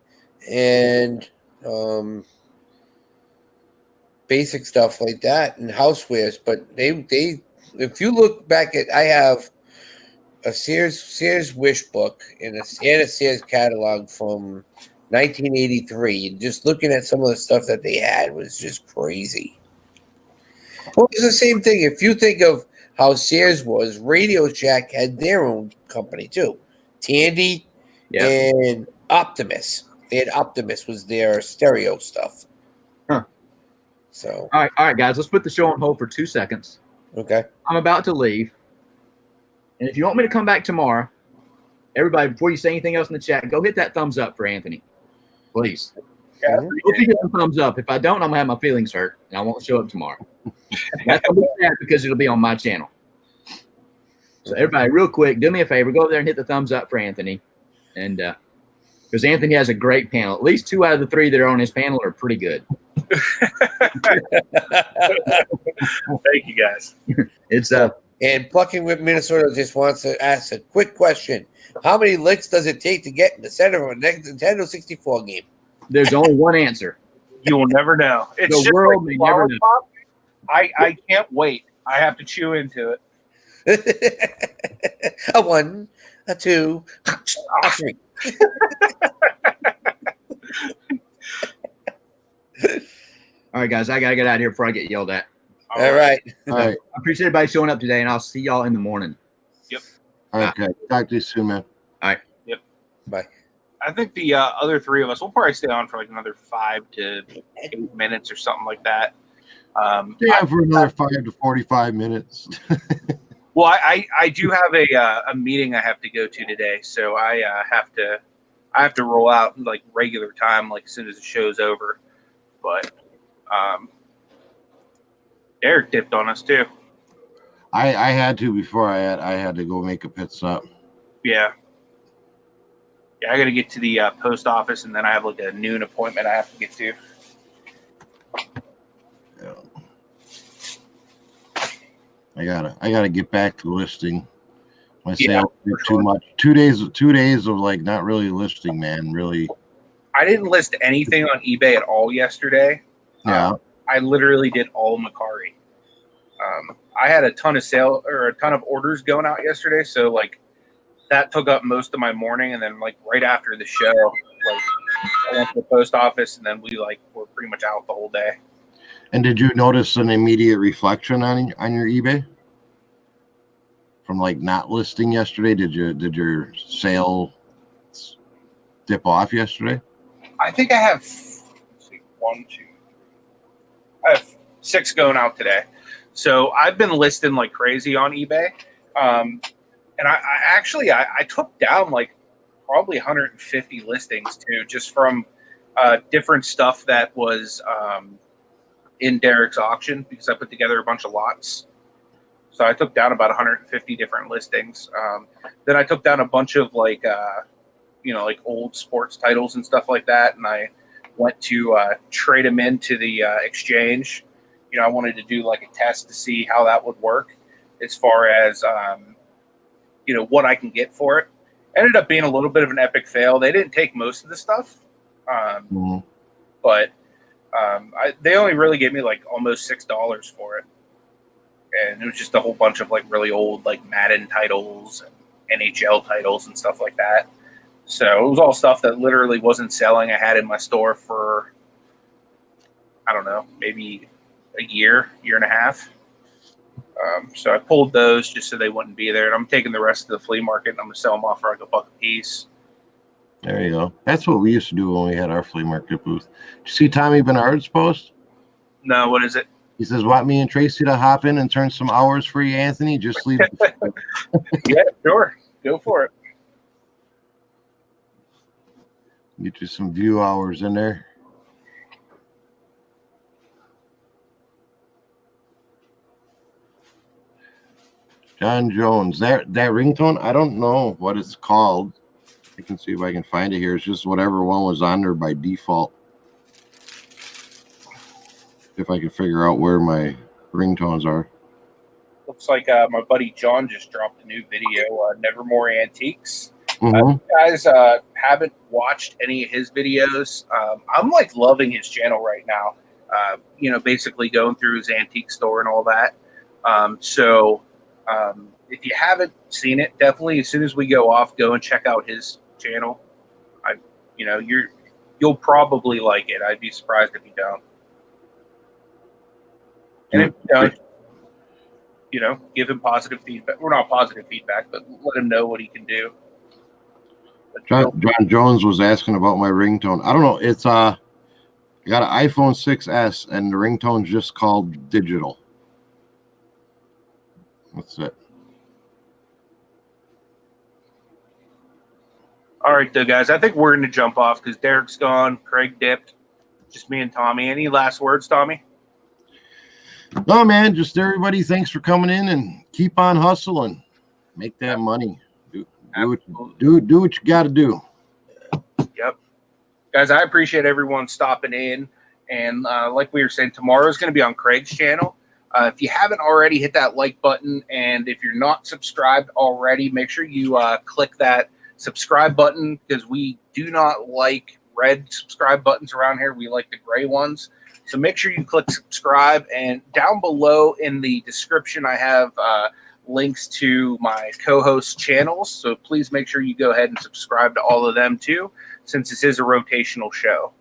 [SPEAKER 2] and basic stuff like that, and housewares. But they, if you look back at, I have a Sears wish book and a Sears catalog from 1983. And just looking at some of the stuff that they had was just crazy. Well, it's the same thing. If you think of how Sears was, Radio Shack had their own company too. Tandy and Optimus. They had Optimus was their stereo stuff.
[SPEAKER 5] Huh.
[SPEAKER 2] So
[SPEAKER 5] All right, guys, let's put the show on hold for 2 seconds.
[SPEAKER 2] okay.
[SPEAKER 5] I'm about to leave. And if you want me to come back tomorrow, everybody, before you say anything else in the chat, go hit that thumbs up for Anthony. Please.
[SPEAKER 1] Yeah,
[SPEAKER 2] Mhm.
[SPEAKER 5] Hope you get some thumbs up. If I don't, I'm going to have my feelings hurt, and I won't show up tomorrow. That's going to be sad because it'll be on my channel. So everybody, real quick, do me a favor. Go over there and hit the thumbs up for Anthony. And because Anthony has a great panel. At least 2 out of the 3 that are on his panel are pretty good.
[SPEAKER 1] Thank you, guys.
[SPEAKER 5] It's
[SPEAKER 2] And Plucking Whip Minnesota just wants to ask a quick question. How many licks does it take to get in the center of a Nintendo 64 game?
[SPEAKER 5] there's only one answer.
[SPEAKER 1] You will never know. It's
[SPEAKER 5] The
[SPEAKER 1] just
[SPEAKER 5] world
[SPEAKER 1] like
[SPEAKER 5] may never
[SPEAKER 1] Flower
[SPEAKER 5] know.
[SPEAKER 1] Pop. I can't wait. I have to chew into it.
[SPEAKER 2] A 1, a 2, a 3.
[SPEAKER 5] All right, guys, I got to get out of here before I get yelled at.
[SPEAKER 2] All right.
[SPEAKER 3] All right.
[SPEAKER 5] I appreciate everybody showing up today, and I'll see y'all in the morning.
[SPEAKER 3] Okay. Talk to you soon, man.
[SPEAKER 2] Bye.
[SPEAKER 1] I think the other 3 of us will probably stay on for like another 5 to 8 minutes or something like that.
[SPEAKER 3] Yeah, for another 5 to 45 minutes.
[SPEAKER 1] Well, I do have a meeting I have to go to today, so I have to roll out like regular time, like as soon as the show's over. But Eric dipped on us too.
[SPEAKER 3] I had to before I had to go make a pit stop.
[SPEAKER 1] Yeah, I got to get to the post office, and then I have like a noon appointment I have to get to.
[SPEAKER 3] I gotta get back to listing. My
[SPEAKER 1] Yeah,
[SPEAKER 3] sales did
[SPEAKER 1] for
[SPEAKER 3] too
[SPEAKER 1] sure.
[SPEAKER 3] much. 2 days of like not really listing, man. Really.
[SPEAKER 1] I didn't list anything on eBay at all yesterday.
[SPEAKER 3] Yeah.
[SPEAKER 1] I literally did all Mercari. I had a ton of orders going out yesterday, so like that took up most of my morning, and then like right after the show, like I went to the post office, and then we like were pretty much out the whole day.
[SPEAKER 3] And did you notice an immediate reflection on your eBay from like not listing yesterday? Did your sale dip off yesterday?
[SPEAKER 1] I think I have I have 6 going out today. So I've been listing like crazy on eBay. And I actually took down like probably 150 listings too, just from different stuff that was in Derek's auction, because I put together a bunch of lots. So I took down about 150 different listings. Then I took down a bunch of like old sports titles and stuff like that, and I went to trade them into the exchange. I wanted to do like a test to see how that would work as far as what I can get for it. Ended up being a little bit of an epic fail. They didn't take most of the stuff, but they only really gave me like almost $6 for it, and it was just a whole bunch of like really old like Madden titles and NHL titles and stuff like that. So it was all stuff that literally wasn't selling. I had in my store for, I don't know, maybe a year and a half. So I pulled those just so they wouldn't be there. And I'm taking the rest of the flea market and I'm going to sell them off for like $1 a piece.
[SPEAKER 3] There you go. That's what we used to do when we had our flea market booth. Did you see Tommy Bernard's post?
[SPEAKER 1] No, what is it?
[SPEAKER 3] He says, want me and Tracy to hop in and turn some hours for you, Anthony? Just leave.
[SPEAKER 1] Yeah, sure. Go for it.
[SPEAKER 3] Get you some view hours in there. John Jones, that ringtone, I don't know what it's called. I can see if I can find it here. It's just whatever one was on there by default. If I can figure out where my ringtones are.
[SPEAKER 1] Looks like my buddy John just dropped a new video, Nevermore Antiques.
[SPEAKER 3] Mm-hmm.
[SPEAKER 1] If you guys haven't watched any of his videos, I'm like loving his channel right now. Basically going through his antique store and all that. If you haven't seen it, definitely as soon as we go off, go and check out his channel. You'll probably like it. I'd be surprised if you don't. And if you don't, give him positive feedback. Well, not positive feedback, but let him know what he can do.
[SPEAKER 3] John Jones was asking about my ringtone. I don't know. It's I got an iPhone 6S and the ringtone's just called digital. That's it.
[SPEAKER 1] All right, though, guys. I think we're going to jump off because Derek's gone. Craig dipped. Just me and Tommy. Any last words, Tommy?
[SPEAKER 3] No, man. Just everybody, thanks for coming in and keep on hustling. Make that money. Do what you got to do.
[SPEAKER 1] Yep. Guys, I appreciate everyone stopping in. And like we were saying, tomorrow's going to be on Craig's channel. If you haven't already, hit that like button. And if you're not subscribed already, make sure you click that subscribe button, because we do not like red subscribe buttons around here. We like the gray ones. So make sure you click subscribe. And down below in the description, I have links to my co-host channels. So please make sure you go ahead and subscribe to all of them too, since this is a rotational show.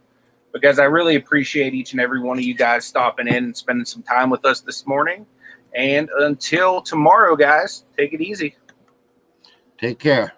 [SPEAKER 1] But guys, I really appreciate each and every one of you guys stopping in and spending some time with us this morning. And until tomorrow, guys, take it easy.
[SPEAKER 3] Take care.